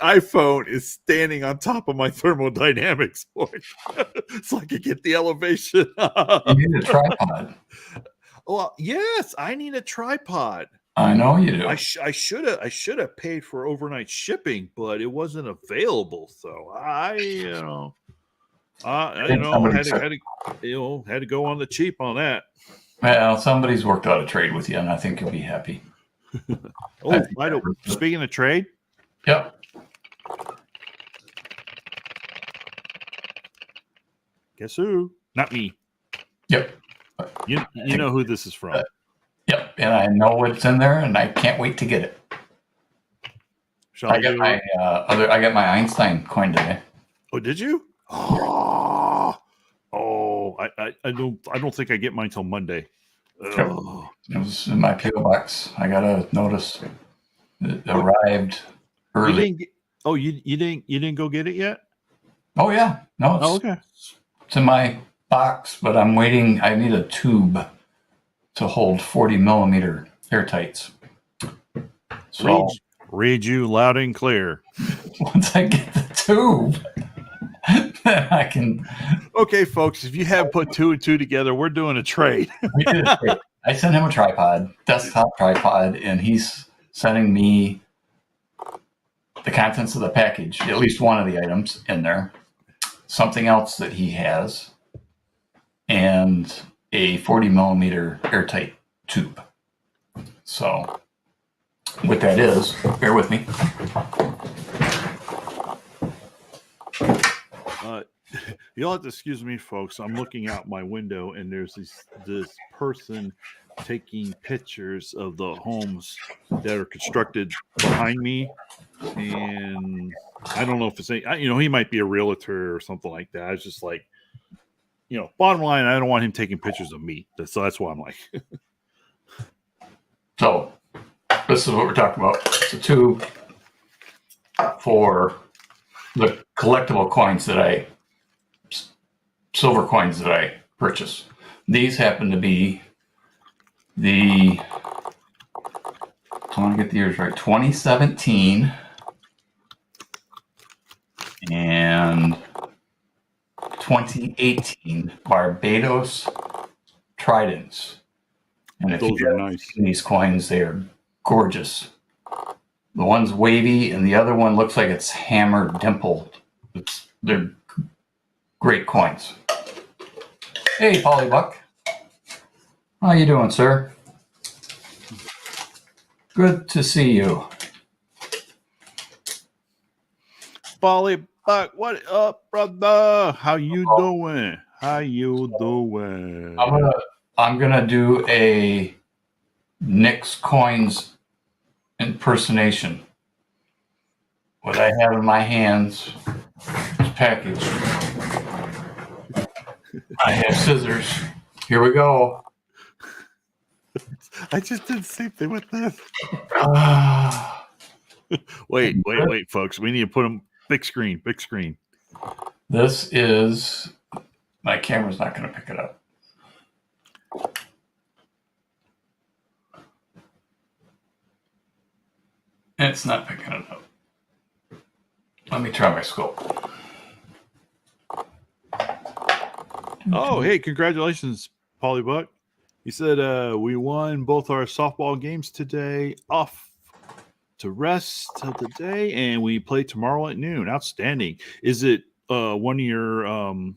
iPhone is standing on top of my thermodynamics board, so I could get the elevation. You need a tripod. Well, yes, I need a tripod. I know you do. I should have paid for overnight shipping, but it wasn't available. So I had to go on the cheap on that. Well, somebody's worked out a trade with you, and I think you'll be happy. Speaking of trade, yep. Guess who? Not me. Yep. You know who this is from. Yep, and I know what's in there, and I can't wait to get it. I got my Einstein coin today. Oh, did you? I don't think I get mine till Monday. Yep. It was in my PO box. I got a notice. It arrived early. You didn't go get it yet? Oh yeah, no. Okay. It's in my box, but I'm waiting. I need a tube to hold 40 millimeter airtights. So read you loud and clear. Once I get the tube, then I can. Okay, folks, if you haven't put 2 and 2 together, we're doing a trade. We did a trade. I sent him a tripod, desktop tripod, and he's sending me the contents of the package, at least one of the items in there, something else that he has, and a 40 millimeter airtight tube. So what that is, bear with me. You'll have to excuse me, folks. I'm looking out my window, and there's this person taking pictures of the homes that are constructed behind me, and I don't know if it's he might be a realtor or something like that. I was just like, bottom line, I don't want him taking pictures of me, so that's why I'm like. So this is what we're talking about. It's a tube for the collectible coins silver coins that I purchase. These happen to be I want to get the years right, 2017 and 2018 Barbados Tridents. And if those you are nice. These coins, they are gorgeous. The one's wavy, and the other one looks like it's hammered, dimpled. They're great coins. Hey, Polybuck. How you doing, sir? Good to see you. Polybuck, what up, brother? How you doing? I'm gonna do a Nick's coins impersonation. What I have in my hands is packaged. I have scissors. Here we go. I just did the same thing with this. Wait, folks. We need to put them big screen. This is, my camera's not going to pick it up. It's not picking it up. Let me try my scope. Oh, hey, congratulations, Polybuck. He said we won both our softball games today, off to rest of the day, and we play tomorrow at noon. Outstanding. Is it one of your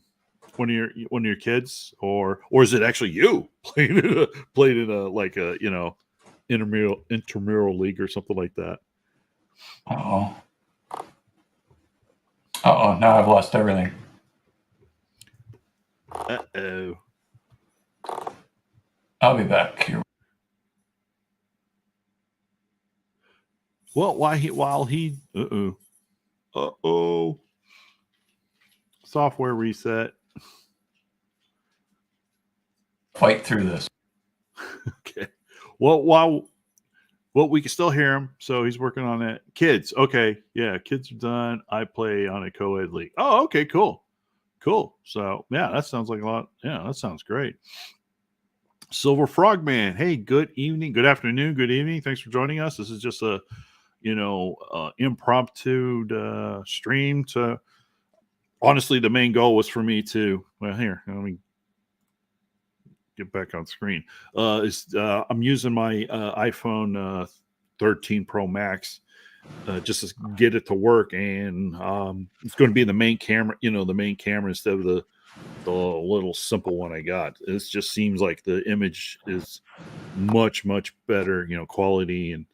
kids, or is it actually you played in a like a intramural league or something like that? Uh oh, now I've lost everything. Uh-oh. I'll be back here. Well, uh-oh. Software reset. Fight through this. Okay. Well, we can still hear him, so he's working on that. Kids, okay, yeah, kids are done. I play on a co-ed league. Oh, okay, cool. So yeah, that sounds like a lot. Yeah, that sounds great. Silver Frogman, hey, good evening, good afternoon, good evening. Thanks for joining us. This is just a impromptu stream. To honestly, the main goal was for me to let me get back on screen. I'm using my iPhone 13 Pro Max just to get it to work, and it's going to be in the main camera. The main camera instead of the little simple one I got. It just seems like the image is much better, quality and.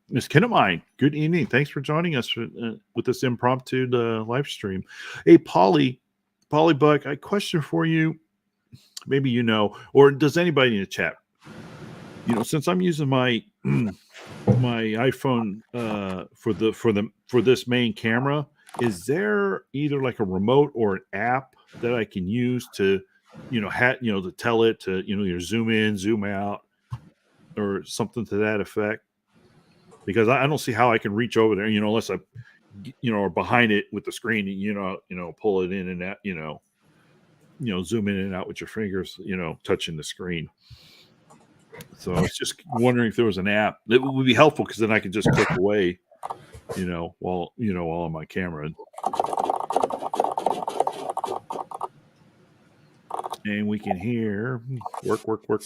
Miss Kinemine, good evening. Thanks for joining us with this impromptu live stream. Hey, Polybuck, I question for you. Maybe or does anybody in the chat? Since I'm using my my iPhone for this main camera, is there either like a remote or an app that I can use to, to tell it to, either zoom in, zoom out, or something to that effect? Because I don't see how I can reach over there, unless I, or behind it with the screen, pull it in and out, zoom in and out with your fingers, touching the screen. So I was just wondering if there was an app that would be helpful, because then I could just click away, while on my camera. And we can hear work. Well,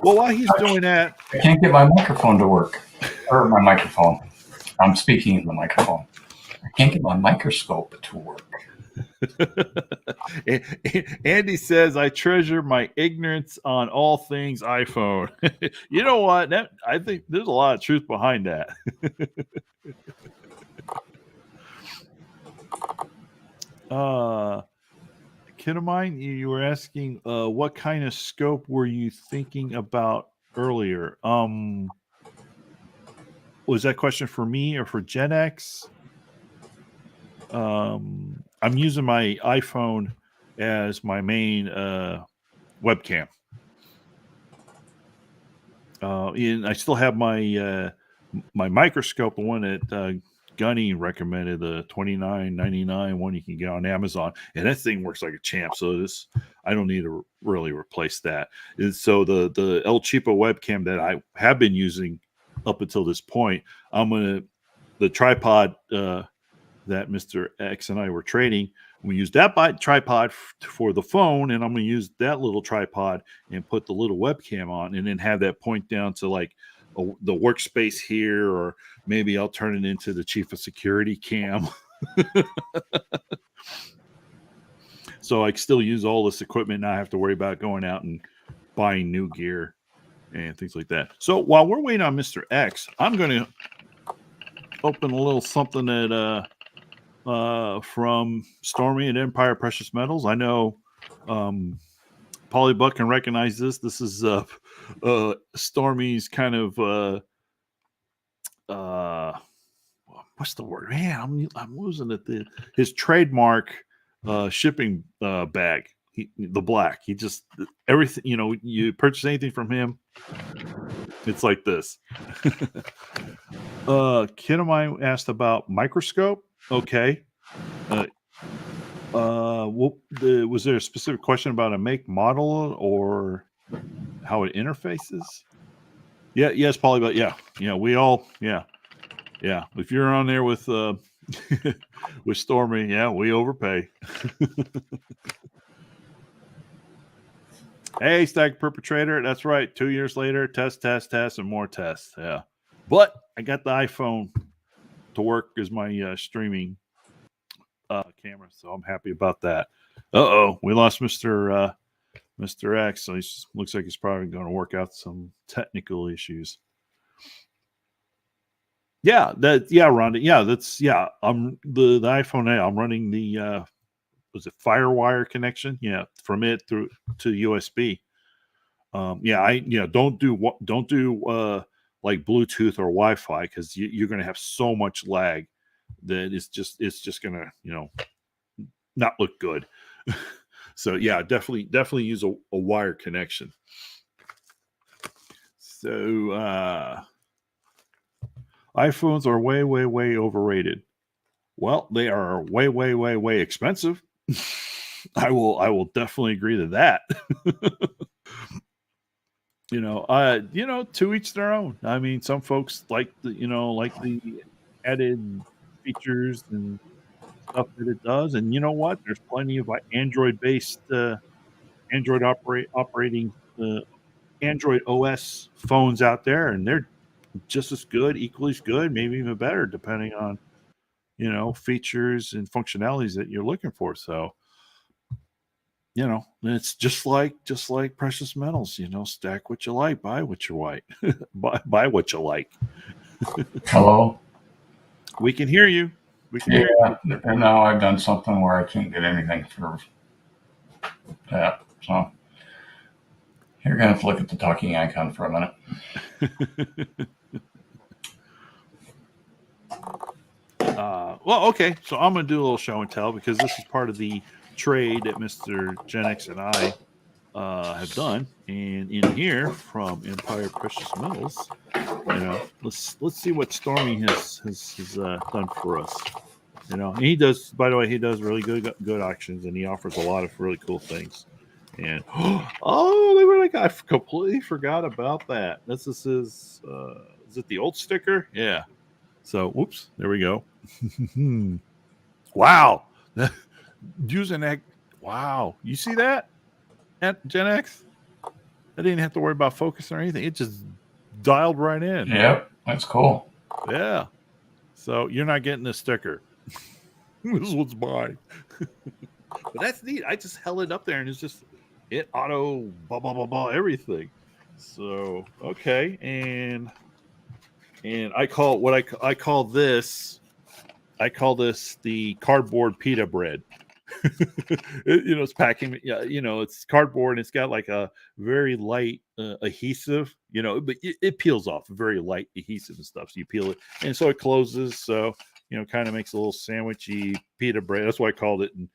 while he's doing that, I can't get my microphone to work. Or my microphone. I'm speaking in the microphone. I can't get my microscope to work. Andy says, I treasure my ignorance on all things iPhone. You know what? I think there's a lot of truth behind that. Kinemine, you were asking what kind of scope were you thinking about earlier? Was that question for me or for Gen X? I'm using my iPhone as my main webcam. And I still have my my microscope, the one that Gunny recommended, the $29.99 one you can get on Amazon, and that thing works like a champ. So I don't need to really replace that. And so the El Cheapo webcam that I have been using up until this point, the tripod that Mr. X and I were trading, we use that tripod for the phone, and I'm going to use that little tripod and put the little webcam on, and then have that point down to like the workspace here, or maybe I'll turn it into the chief of security cam. So I still use all this equipment, and I have to worry about going out and buying new gear and things like that. So while we're waiting on Mr. X, I'm going to open a little something that from Stormy and Empire Precious Metals. I know Polybuck can recognize this. This is Stormy's kind of what's the word? Man, I'm losing it. His trademark shipping bag. The black. He just everything. You purchase anything from him, it's like this. Kinemine asked about microscope. Okay. Was there a specific question about a make, model, or how it interfaces? Yeah, yes, Polly, but yeah, we all, yeah. If you're on there with, With Stormy, yeah, we overpay. Hey, Stack Perpetrator, that's right. 2 years later, test, and more tests. Yeah, but I got the iPhone to work as my streaming camera, so I'm happy about that. We lost Mr. X, so he looks like he's probably going to work out some technical issues. Yeah, Rhonda. Yeah, I'm the iPhone 8. I'm running the was it FireWire connection? Yeah, from it through to USB. Don't do like Bluetooth or Wi-Fi, because you're going to have so much lag that it's just going to not look good. So yeah, definitely use a wire connection. So iPhones are way overrated. Well, they are way expensive. I will definitely agree to that. To each their own. I mean, some folks like the added features and stuff that it does, and you know what? There's plenty of Android-based operating Android OS phones out there, and they're just as good, equally as good, maybe even better, depending on features and functionalities that you're looking for. So it's just like precious metals. Stack what you like, buy what you like. buy what you like. Hello. We can hear you. Hear you. And now I've done something where I can't get anything for that. So you're gonna have to look at the talking icon for a minute. Well, okay. So I'm going to do a little show and tell, because this is part of the trade that Mr. Gen X and I have done. And in here from Empire Precious Metals, let's see what Stormy has done for us. And he does. By the way, he does really good auctions, and he offers a lot of really cool things. And I completely forgot about that. This is his. Is it the old sticker? Yeah. So, whoops, there we go. Wow. Using that. Wow. You see that? At Gen X? I didn't have to worry about focus or anything. It just dialed right in. Yep. That's cool. Yeah. So, you're not getting the sticker. This one's mine. But that's neat. I just held it up there, and it's just, it auto, blah, blah, blah, blah, everything. So, okay. And I call this the cardboard pita bread. It's packing. Yeah, it's cardboard, and it's got like a very light adhesive. But it peels off, very light adhesive and stuff. So you peel it, and so it closes. So kind of makes a little sandwichy pita bread. That's why I called it. And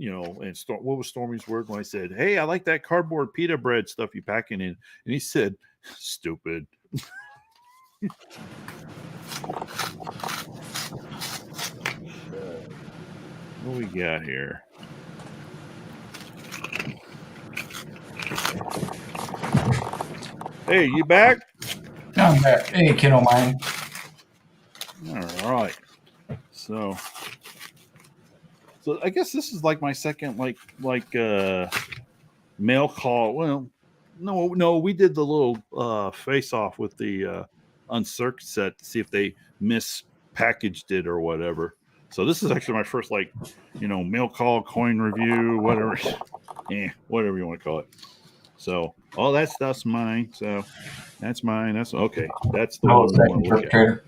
what was Stormy's word when I said, "Hey, I like that cardboard pita bread stuff you packing in?" And he said, "Stupid." What we got here? Hey, you back? I'm back. Hey, kiddo mine. All right. So I guess this is like my second mail call. Well, no, we did the little face off with the Uncirc set to see if they mispackaged it or whatever. So this is actually my first mail call, coin review, whatever, whatever you want to call it. So all that stuff's mine. So that's mine. That's okay. That's the one we want to look at.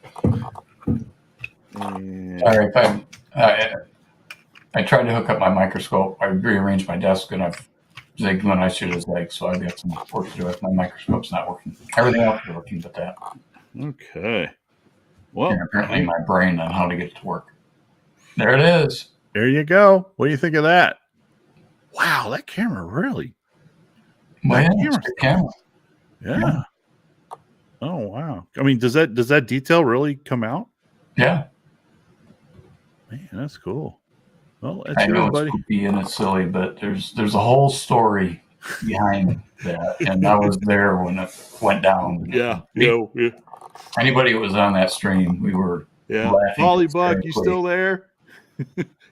I tried to hook up my microscope. I rearranged my desk, and I've zigged when I should have zigged. So I've got some work to do if my microscope's not working. Everything else is working but that. Okay. Well, and apparently my brain on how to get it to work. There it is. There you go. What do you think of that? Wow, that camera really. Well, it's a good camera. Yeah. Oh wow. I mean, does that detail really come out? Yeah. Man, that's cool. Well, I know it's goofy and it's silly, but there's a whole story behind that, and I was there when it went down. Yeah. Anybody who was on that stream, we were Yeah, laughing Polybuck, you hysterically. still there?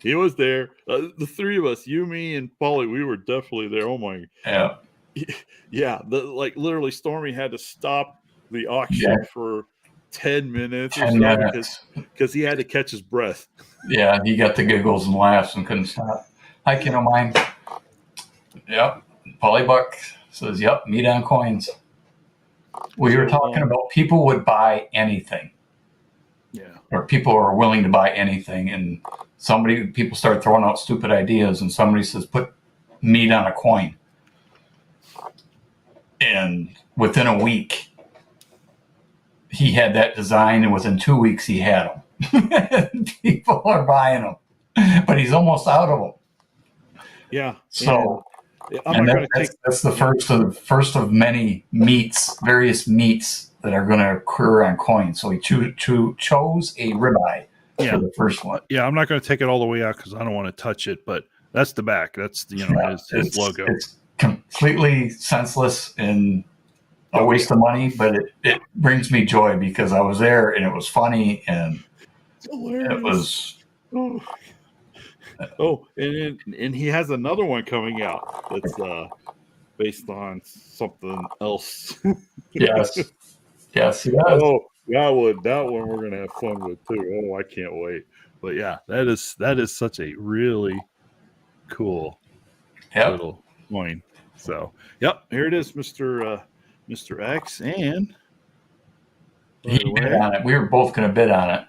He was there. The three of us, you, me, and Polly, we were definitely there. Oh my, Yeah, yeah. Like literally, Stormy had to stop the yeah, auction for 10 minutes or 10 so minutes. because he had to catch his breath. Yeah, he got the giggles and laughs and couldn't stop. Hi, Kiddo Mine. Yep. Polybuck says, yep, meat on coins. We were talking about people would buy anything, Yeah. or people are willing to buy anything. And people start throwing out stupid ideas, and somebody says, put meat on a coin. And within a week, he had that design, and within 2 weeks, he had them. People are buying them, but he's almost out of them. Yeah. So, I'm not going to take. That's the first of many various meats that are going to occur on coins. So he chose a ribeye for the first one. Yeah, I'm not going to take it all the way out because I don't want to touch it. But that's the back. That's his logo. It's completely senseless and a waste of money, but it brings me joy because I was there and it was funny and it was. Oh, and he has another one coming out that's based on something else. Yes, he does. Oh, that one we're gonna have fun with too. Oh, I can't wait. But yeah, that is such a really cool little coin. So, yep, here it is, Mr. X, and he bid on it. We were both going to bid on it.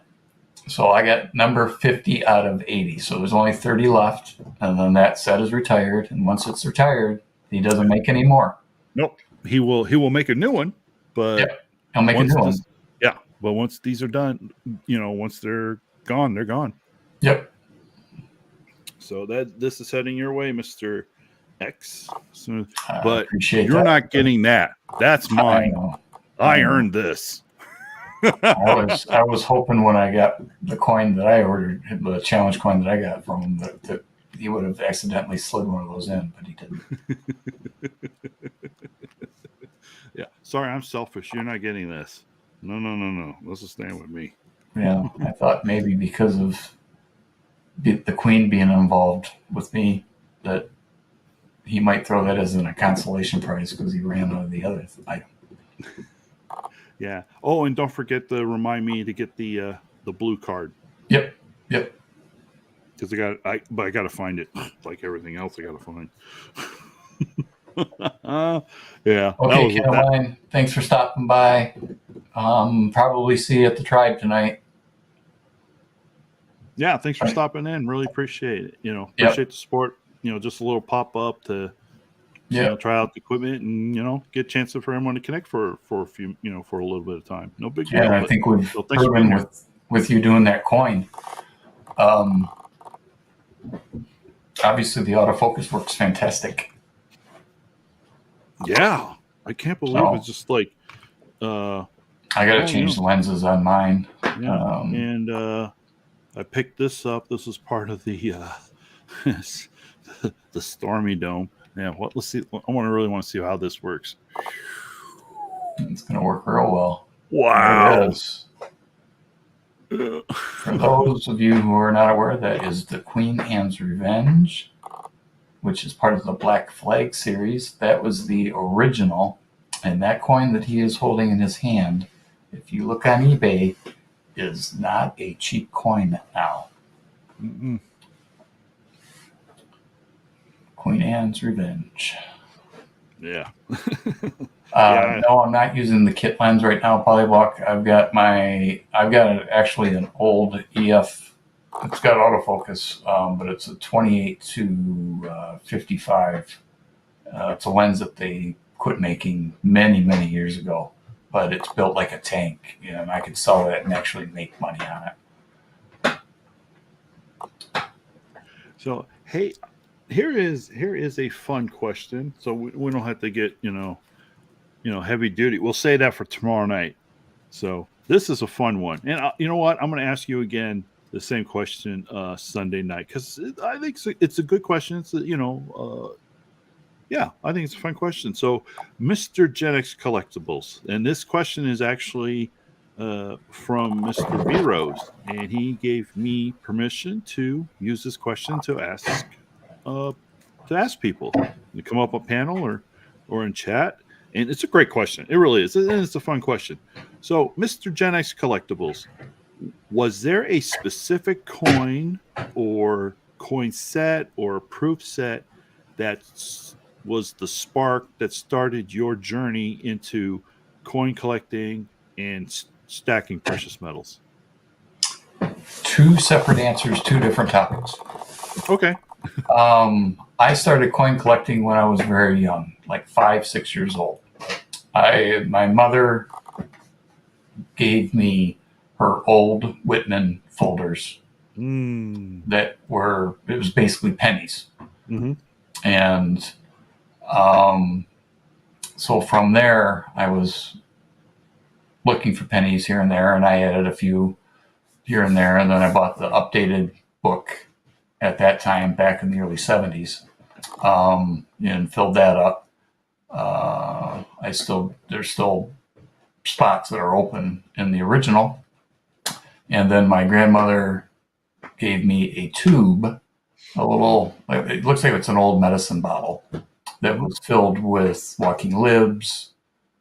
So I got number 50 out of 80. So there's only 30 left. And then that set is retired. And once it's retired, he doesn't make any more. Nope. He will make a new one, but he'll make a new one. Yeah. But once these are done, once they're gone, they're gone. Yep. So this is heading your way, Mr. X. So, but you're not getting that. That's mine. I earned this. I was hoping when I got the coin that I ordered, the challenge coin that I got from him, that he would have accidentally slid one of those in, but he didn't. Yeah. Sorry, I'm selfish. You're not getting this. No. This is staying with me. Yeah. I thought maybe because of the queen being involved with me that he might throw that as a consolation prize because he ran out of the other item. Yeah. Oh, and don't forget to remind me to get the blue card. Yep. Because I got to find it. Like everything else, I got to find. Yeah. Okay, Caroline. Thanks for stopping by. Probably see you at the Tribe tonight. Yeah. Thanks for stopping in. Really appreciate it. Appreciate the support. Just a little pop up to. Try out the equipment and get a chance for everyone to connect for a few for a little bit of time. No big deal. Yeah, I think we've proven with you doing that coin. Obviously, the autofocus works fantastic. Yeah, I can't believe it's just like. I got to change the lenses on mine. Yeah, and I picked this up. This is part of the the Stormy Dome. Yeah, let's see. I really want to see how this works. It's going to work real well. Wow. For those of you who are not aware, that is the Queen Anne's Revenge, which is part of the Black Flag series. That was the original. And that coin that he is holding in his hand, if you look on eBay, is not a cheap coin now. Mm-mm. Queen Anne's Revenge. Yeah. No, I'm not using the kit lens right now, Polyblock. I've got actually an old EF. It's got autofocus, but it's a 28 to 55. It's a lens that they quit making many, many years ago, but it's built like a tank, and I could sell that and actually make money on it. So, hey, here is a fun question. So we don't have to get heavy duty. We'll say that for tomorrow night. So this is a fun one, and you know what? I'm going to ask you again the same question Sunday night because I think it's a good question. It's yeah, I think it's a fun question. So, Mr. Gen X Collectibles, and this question is actually from Mr. V Rose, and he gave me permission to use this question to ask people to come up a panel or in chat. And it's a great question. It really is. And it's a fun question. So, Mr. Gen X Collectibles, was there a specific coin or coin set or proof set that was the spark that started your journey into coin collecting and stacking precious metals? Two separate answers, two different topics. Okay. I started coin collecting when I was very young, like 5, 6 years old. My mother gave me her old Whitman folders that it was basically pennies. Mm-hmm. And so from there, I was looking for pennies here and there, and I added a few here and there. And then I bought the updated book at that time, back in the early 70s, and filled that up. There's still spots that are open in the original. And then my grandmother gave me a tube, it looks like it's an old medicine bottle that was filled with walking libs,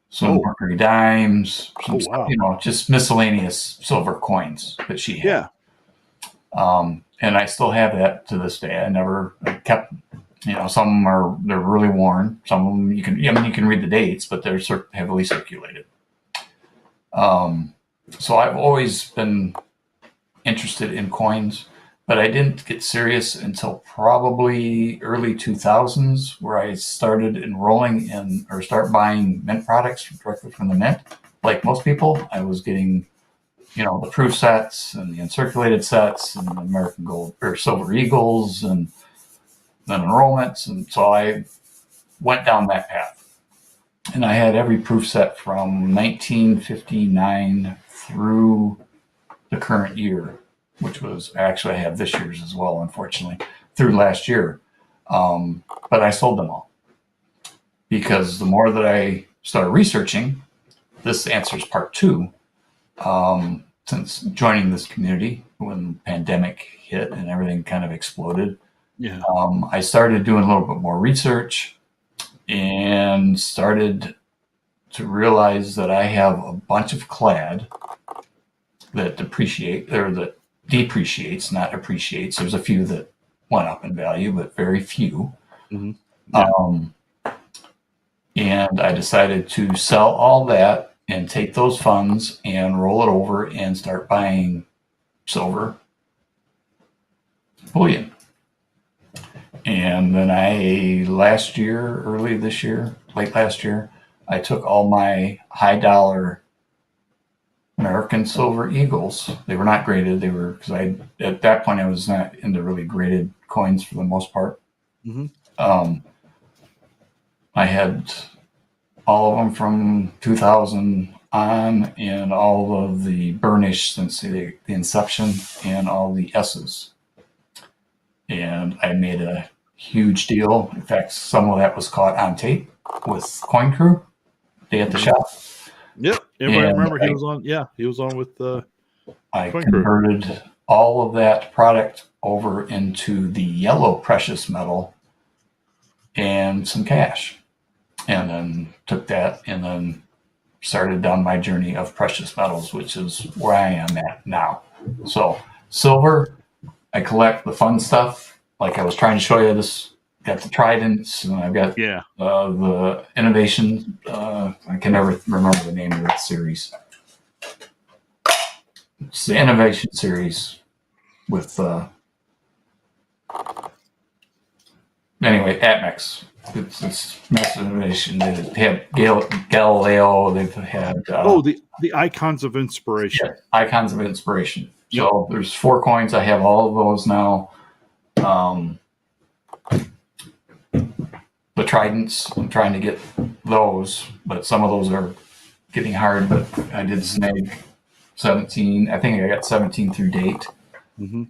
some mercury dimes, some stuff, just miscellaneous silver coins that she had. Yeah. And I still have that to this day. I kept, some they're really worn. Some of them you can read the dates, but they're heavily circulated. So I've always been interested in coins, but I didn't get serious until probably early 2000s, where I started enrolling in or start buying mint products directly from the mint. Like most people, I was getting, the proof sets and the uncirculated sets and the American Gold or Silver Eagles and then enrollments. And so I went down that path. And I had every proof set from 1959 through the current year, which was actually I have this year's as well, unfortunately, through last year. But I sold them all because the more that I started researching, this answers part 2. Since joining this community when the pandemic hit and everything kind of exploded, I started doing a little bit more research and started to realize that I have a bunch of clad that depreciates, not appreciates. There's a few that went up in value, but very few. Mm-hmm. Yeah. And I decided to sell all that and take those funds and roll it over and start buying silver bullion. And then late last year, I took all my high dollar American Silver Eagles. They were not graded. Because at that point I was not into really graded coins for the most part. Mm-hmm. I had all of them from 2000 on, and all of the burnish since the inception, and all the S's. And I made a huge deal. In fact, some of that was caught on tape with Coin Crew. Day at the shop. Yep, everybody remember he was on. Yeah, he was on with the. I converted all of that product over into the yellow precious metal and some cash. And then took that and then started down my journey of precious metals, which is where I am at now. So silver, I collect the fun stuff. Like I was trying to show you this, got the tridents, and I've got the innovation. I can never remember the name of that series. It's the innovation series with, anyway, ATMEX. It's massive innovation. They have Galileo. They've had the icons of inspiration. Yeah, icons of inspiration. Yep. So there's 4 coins. I have all of those now. The tridents, I'm trying to get those, but some of those are getting hard. But I did snag 17. I think I got 17 through date. Mm-hmm.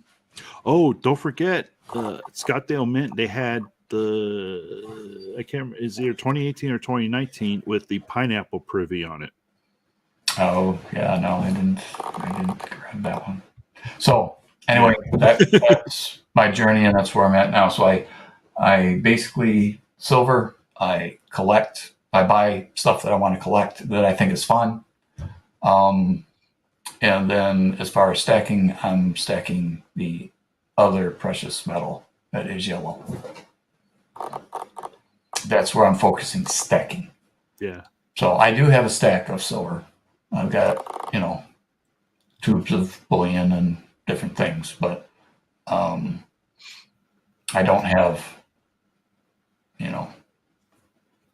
Oh, don't forget, Scottsdale Mint. They had I can't remember, is either 2018 or 2019 with the pineapple privy on it. Oh yeah, no, I didn't grab that one. So anyway, that's my journey, and that's where I'm at now. So I basically silver. I collect. I buy stuff that I want to collect that I think is fun. And then as far as stacking, I'm stacking the other precious metal that is yellow. That's where I'm focusing stacking. Yeah. So I do have a stack of silver. I've got, tubes of bullion and different things, but I don't have,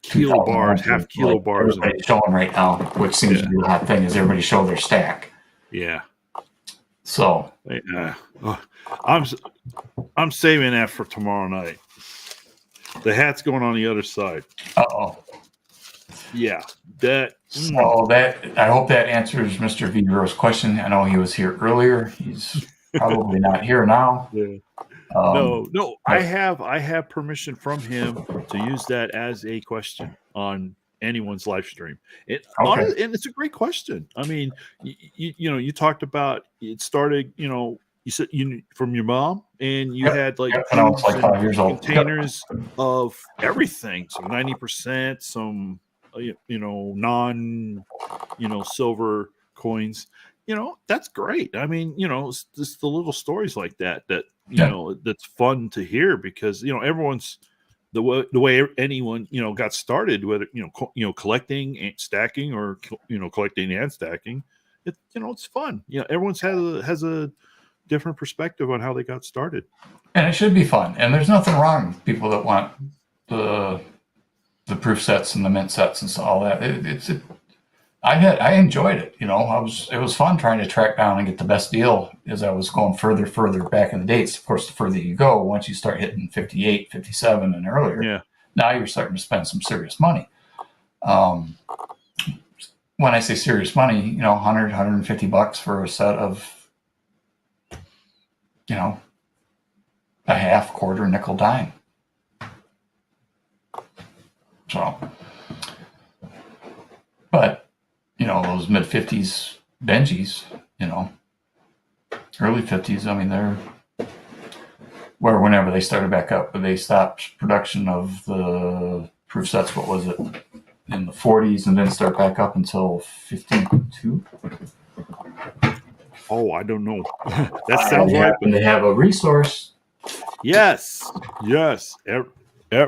Kilo bars, 2,100 half kilo like bars. everybody's showing right now, which seems to be the hot thing, is everybody show their stack. Yeah. So I'm saving that for tomorrow night. The hat's going on the other side. uh-oh. Yeah. That. So that, I hope that answers Mr. Vivero's question. I know he was here earlier. He's probably not here now. Yeah. Um, No. I have permission from him to use that as a question on anyone's live stream. And it's a great question. I mean, you talked about it started. You said from your mom, and you had like when I was like 5 years old, containers of everything. So 90%, some non silver coins. That's great. I mean, it's just the little stories like that that's fun to hear, because everyone's the way anyone got started, whether collecting and stacking, or collecting and stacking. It's fun. Everyone's has a different perspective on how they got started, and it should be fun. And there's nothing wrong with people that want the proof sets and the mint sets and all that. I enjoyed it. It was fun trying to track down and get the best deal as I was going further back in the dates. Of course, the further you go, once you start hitting 58, 57 and earlier, now you're starting to spend some serious money. When I say serious money, $100, $150 for a set of, a half, quarter, nickel, dime. So, but those mid 50s Benjis, early 50s, I mean, they're whenever they started back up, but they stopped production of the proof sets. What was it, in the 40s, and then start back up until 52? Oh, I don't know. That sounds right. And they have a resource. Yes.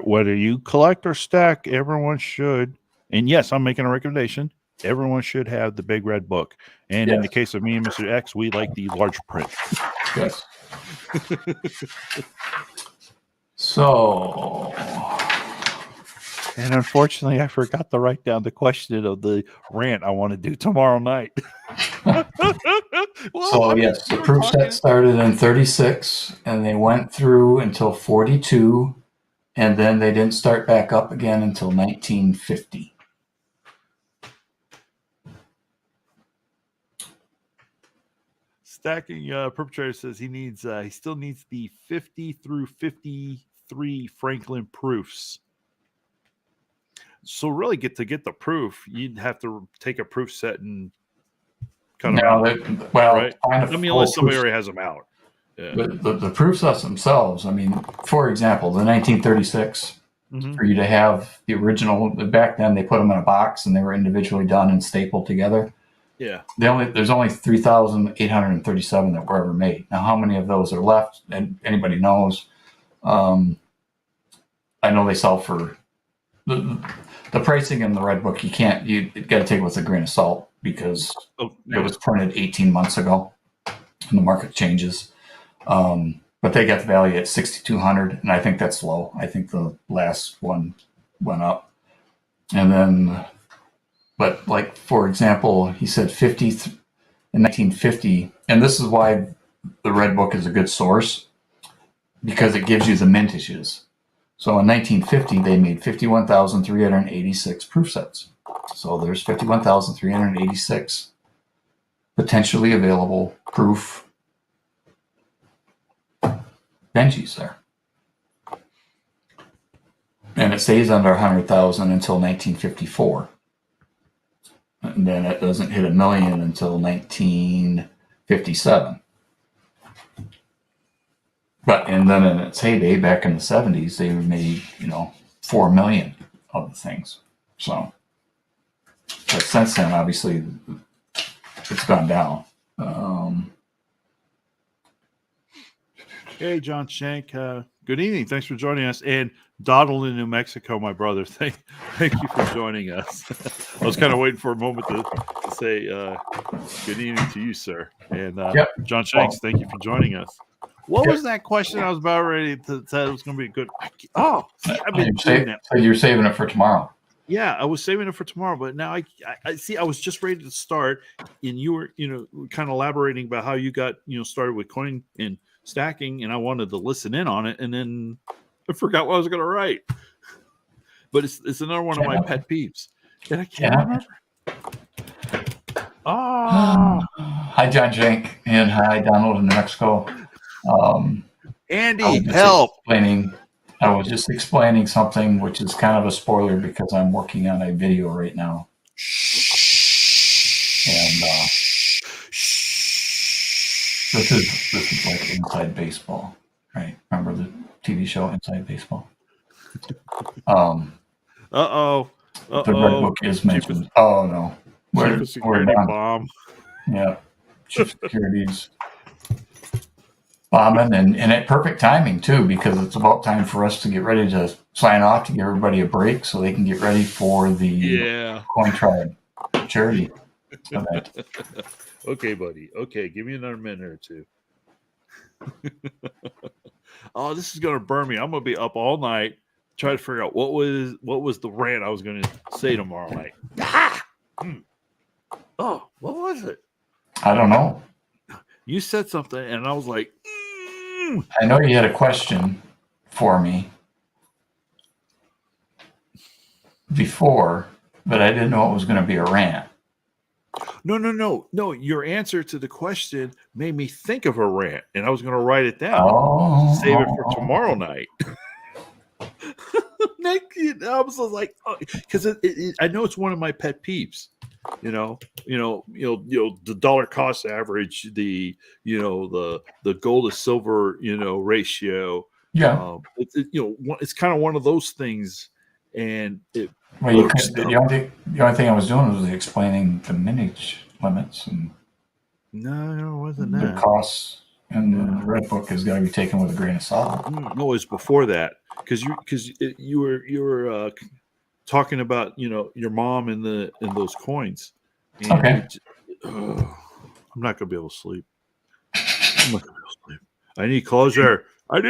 Whether you collect or stack, everyone should. And yes, I'm making a recommendation. Everyone should have the big red book. And in the case of me and Mr. X, we like the large print. Yes. So, and unfortunately, I forgot to write down the question of the rant I want to do tomorrow night. Yes, the proof set started in 36, and they went through until 42, and then they didn't start back up again until 1950. Stacking perpetrator says he still needs the 50 through 53 Franklin proofs. So really, get the proof, you'd have to take a proof set and cut them out. Right? Unless somebody already has them out. Yeah. The proof sets themselves, I mean, for example, the 1936, for you to have the original, back then they put them in a box and they were individually done and stapled together. Yeah. There's only 3,837 that were ever made. Now, how many of those are left? And anybody knows. I know they sell for the pricing in the red book. You got to take it with a grain of salt, because it was printed 18 months ago and the market changes. But they got the value at 6,200, and I think that's low. I think the last one went up. And then, but like, for example, he said 50 in 1950, and this is why the red book is a good source, because it gives you the mintages. So in 1950, they made 51,386 proof sets. So there's 51,386 potentially available proof Benjis there. And it stays under 100,000 until 1954. and then it doesn't hit $1 million until 1957. And then in its heyday, back in the 70s, they made 4 million of the things. So, but since then, obviously, it's gone down. Hey, John Shank. Good evening. Thanks for joining us. And Donald in New Mexico, my brother. Thank you for joining us. I was kind of waiting for a moment to say good evening to you, sir. And Yep. John Shanks, thank you for joining us. What was that question? I was about ready to say it was going to be a good. I've been doing that. So you're saving it for tomorrow. Yeah, I was saving it for tomorrow, but now I see. I was just ready to start, and you were, kind of elaborating about how you got, started with coin and stacking, and I wanted to listen in on it, and then I forgot what I was going to write. But it's another one of my pet peeves, and I can't remember. Hi, John Jank, and hi, Donald in New Mexico. Andy, help! I was just explaining something, which is kind of a spoiler because I'm working on a video right now. And this is like Inside Baseball, right? Remember the TV show Inside Baseball? The Red Book is mentioned. Oh no, we're security bomb. Yeah, Chief Security's bombing, and at perfect timing too, because it's about time for us to get ready to sign off to give everybody a break so they can get ready for the Coin Tribe charity event. Okay, buddy. Okay, give me another minute or two. Oh, this is gonna burn me. I'm gonna be up all night trying to figure out what was the rant I was gonna say tomorrow night. Oh, what was it? I don't know. You said something, and I was like, I know you had a question for me before, but I didn't know it was going to be a rant. No. Your answer to the question made me think of a rant, and I was going to write it down. Save it for tomorrow night. I was like, because I know it's one of my pet peeves. The dollar cost average, the gold to silver, ratio. Yeah. It's kind of one of those things, and the only thing I was doing was explaining the mintage limits and no, it wasn't that. The costs and the Red Book has got to be taken with a grain of salt. No, it was before that because you were talking about your mom and those coins. And okay. I'm not gonna be able to sleep. I need closure. I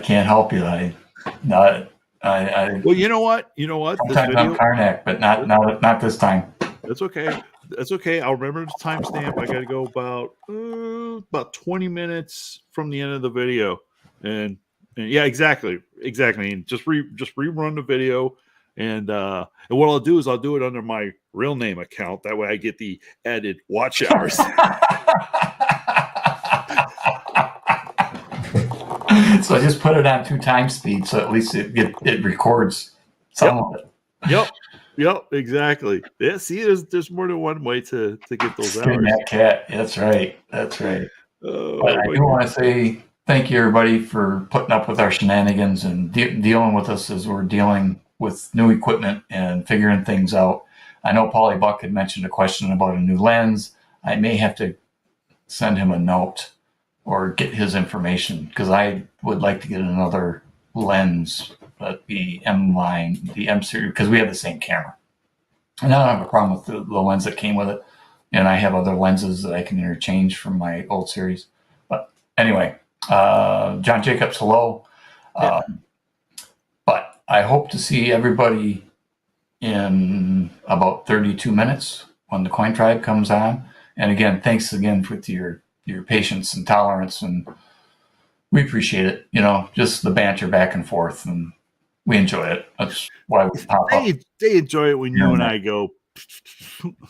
can't help you. Well, you know what? Sometimes I'm Karnak, but not this time. That's okay. I'll remember the timestamp. I got to go about 20 minutes from the end of the video, and yeah, exactly. And just rerun the video, and what I'll do is I'll do it under my real name account. That way, I get the added watch hours. So I just put it on 2 times speed, so at least it records some of it. Yep, exactly. Yeah, see, there's more than one way to get those hours. That cat. That's right. But I do want to say thank you, everybody, for putting up with our shenanigans and dealing with us as we're dealing with new equipment and figuring things out. I know Paulie Buck had mentioned a question about a new lens. I may have to send him a note or get his information because I would like to get another lens, but the M line, the M series, because we have the same camera. And I don't have a problem with the lens that came with it. And I have other lenses that I can interchange from my old series. But anyway, John Jacobs, hello. But I hope to see everybody in about 32 minutes when the Coin Tribe comes on. And again, thanks again for your patience and tolerance, and we appreciate it. Just the banter back and forth, and we enjoy it. That's why we pop up. They enjoy it when you and I go.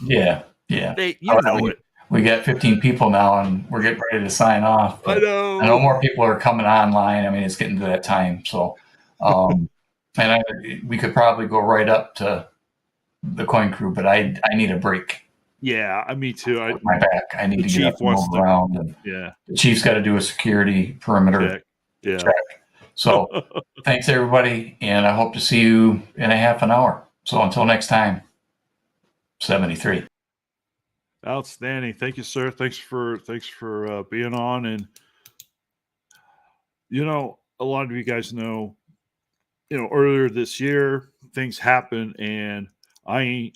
Yeah. it. We got 15 people now, and we're getting ready to sign off. I know more people are coming online. I mean, it's getting to that time. So, And we could probably go right up to the Coin Crew, but I need a break. Yeah, me too. With my back, I need The to get chief up and wants move to. around, and Yeah, the chief's got to do a security perimeter check. Yeah. check. So thanks everybody, and I hope to see you in a half an hour. So until next time, 73. Outstanding. Thank you, sir. Thanks for being on. And a lot of you guys know, earlier this year things happened, and I'm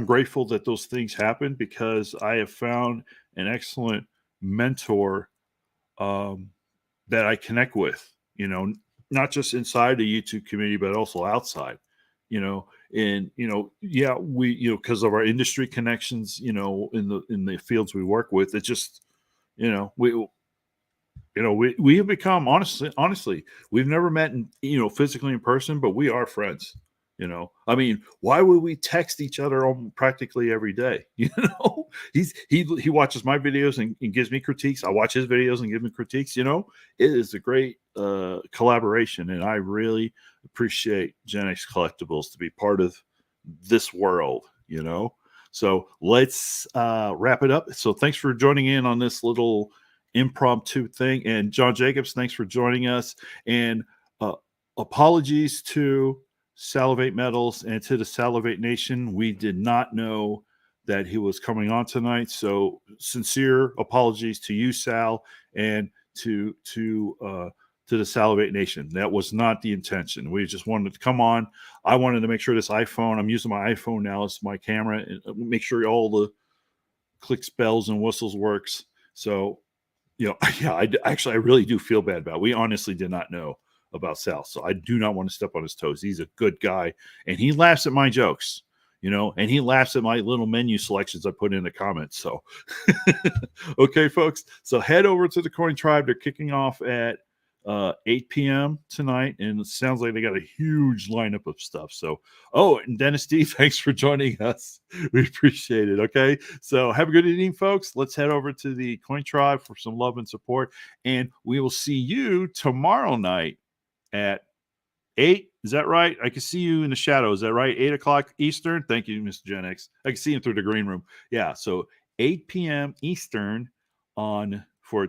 grateful that those things happened, because I have found an excellent mentor that I connect with, not just inside the YouTube community, but also outside, and, yeah, we, because of our industry connections, in the fields we work with, it just, we, we have become, honestly, we've never met physically in person, but we are friends. I mean, why would we text each other practically every day? He watches my videos and gives me critiques. I watch his videos and give me critiques. It is a great collaboration, and I really appreciate Gen X Collectibles to be part of this world. So let's wrap it up. So thanks for joining in on this little impromptu thing. And John Jacobs, thanks for joining us. And apologies to Salivate Metals and to the Salivate Nation. We did not know that he was coming on tonight. So sincere apologies to you, Sal, and to the Salivate Nation. That was not the intention. We just wanted to come on. I wanted to make sure this iPhone, I'm using my iPhone now as my camera, and make sure all the clicks, bells, and whistles works. So, yeah, I really do feel bad about it. We honestly did not know about Sal, so I do not want to step on his toes. He's a good guy, and he laughs at my jokes, and he laughs at my little menu selections I put in the comments. So, okay, folks. So head over to the Coin Tribe. They're kicking off at 8 p.m. tonight, and it sounds like they got a huge lineup of stuff. So, and Dennis D, thanks for joining us. We appreciate it. Okay, so have a good evening, folks. Let's head over to the Coin Tribe for some love and support, and we will see you tomorrow night at 8. Is that right? I can see you in the shadow. Is that right? 8 o'clock Eastern. Thank you, Mr. Gen X. I can see him through the green room. Yeah, so 8 p.m. Eastern for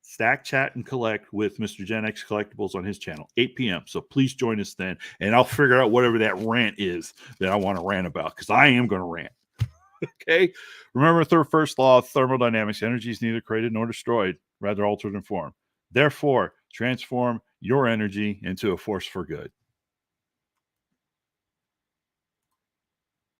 Stack, Chat, and Collect with Mr. Gen X Collectibles on his channel, 8 p.m. So please join us then, and I'll figure out whatever that rant is that I want to rant about, because I am going to rant. Okay? Remember the first law of thermodynamics: energy is neither created nor destroyed, rather altered in form. Therefore, transform your energy into a force for good.